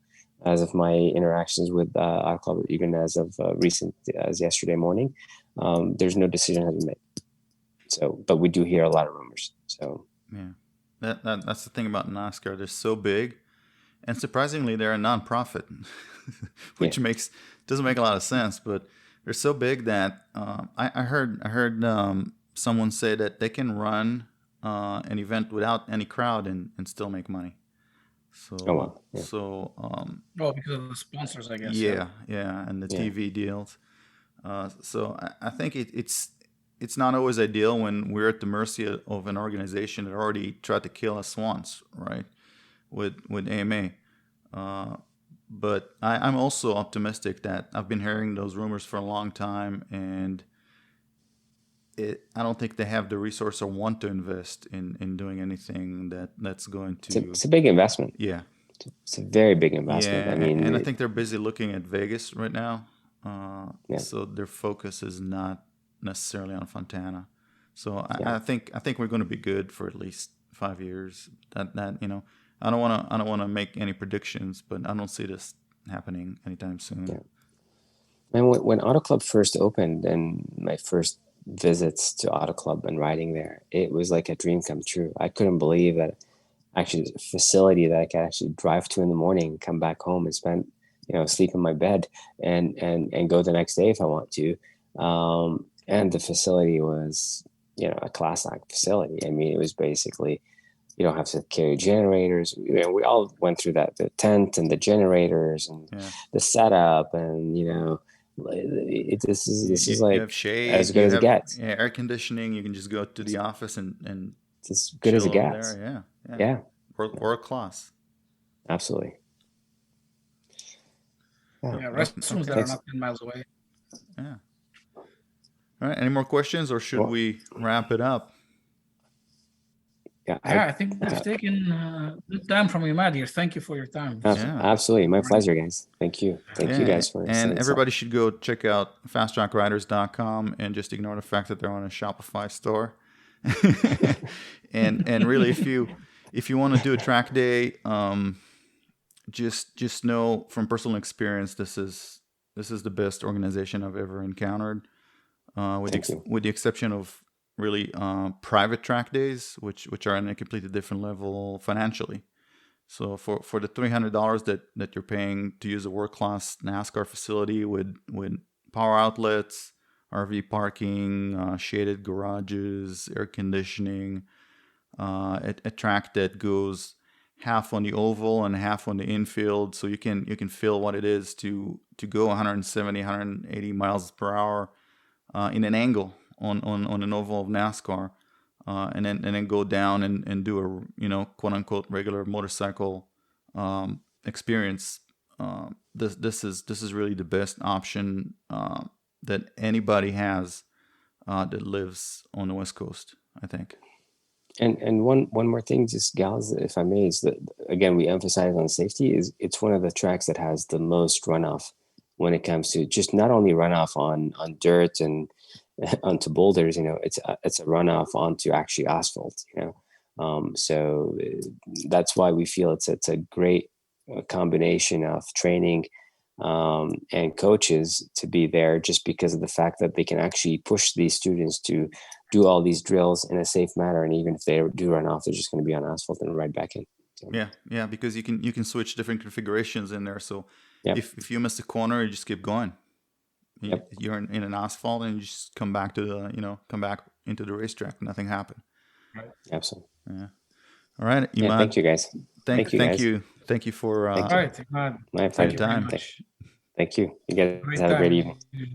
as of my interactions with our club, even as of as yesterday morning, there's no decision has been made. So, but we do hear a lot of rumors. So yeah, that's the thing about NASCAR. They're so big, and surprisingly, they're a nonprofit, which doesn't make a lot of sense, but they're so big that I heard someone say that they can run an event without any crowd and still make money. So, because of the sponsors, I guess. Yeah, and the TV deals. So I think it's not always ideal when we're at the mercy of an organization that already tried to kill us once, right? With AMA. But I'm also optimistic that I've been hearing those rumors for a long time, and I don't think they have the resource or want to invest in doing anything that's going to... It's a big investment. Yeah. It's a very big investment. Yeah, I mean, and I think they're busy looking at Vegas right now. So their focus is not necessarily on Fontana. So I think we're going to be good for at least 5 years. That I don't want to make any predictions, but I don't see this happening anytime soon. Yeah. And when Auto Club first opened, and my first visits to Auto Club and riding there, it was like a dream come true. I couldn't believe that actually a facility that I could actually drive to in the morning, come back home and spend, sleep in my bed and go the next day if I want to. And the facility was, a class act facility. I mean, it was basically, you don't have to carry generators. We all went through that, the tent and the generators and the setup, and this is like you have shade, as good as it gets. Yeah, air conditioning. You can just go to the office and it's as good as it gets. There. Yeah. World class. Absolutely. Yeah, restrooms that are not 10 miles away. Yeah. All right. Any more questions, or should we wrap it up? Yeah, I think we've taken good time from Imad here. Thank you for your time. Absolutely. My pleasure, guys. Thank you. Thank you guys for and everybody should go check out fastrackriders.com and just ignore the fact that they're on a Shopify store. and really, if you want to do a track day, just know from personal experience, this is the best organization I've ever encountered, with the exception of really private track days, which are on a completely different level financially. So for the $300 that you're paying to use a world-class NASCAR facility with power outlets, RV parking, shaded garages, air conditioning, a track that goes half on the oval and half on the infield, so you can feel what it is to go 170, 180 miles per hour in an angle on an oval of NASCAR, and then go down and do a quote unquote regular motorcycle experience. This is really the best option that anybody has that lives on the West Coast, I think. And one more thing, just gals, if I may, is that again we emphasize on safety. Is it's one of the tracks that has the most runoff when it comes to just not only runoff on dirt and onto boulders. It's a runoff onto actually asphalt. So that's why we feel it's a great combination of training and coaches to be there, just because of the fact that they can actually push these students to do all these drills in a safe manner, and even if they do run off, they're just going to be on asphalt and ride back in. So. Yeah, because you can switch different configurations in there. So if you miss a corner, you just keep going. You're in an asphalt, and you just come back into the racetrack. Nothing happened. Absolutely. Yeah. All right, Imad. Yeah, thank you guys. Thank you for All right, Imad. My Thank pleasure. you very time. much. Thank you. You guys Great have a great time. evening.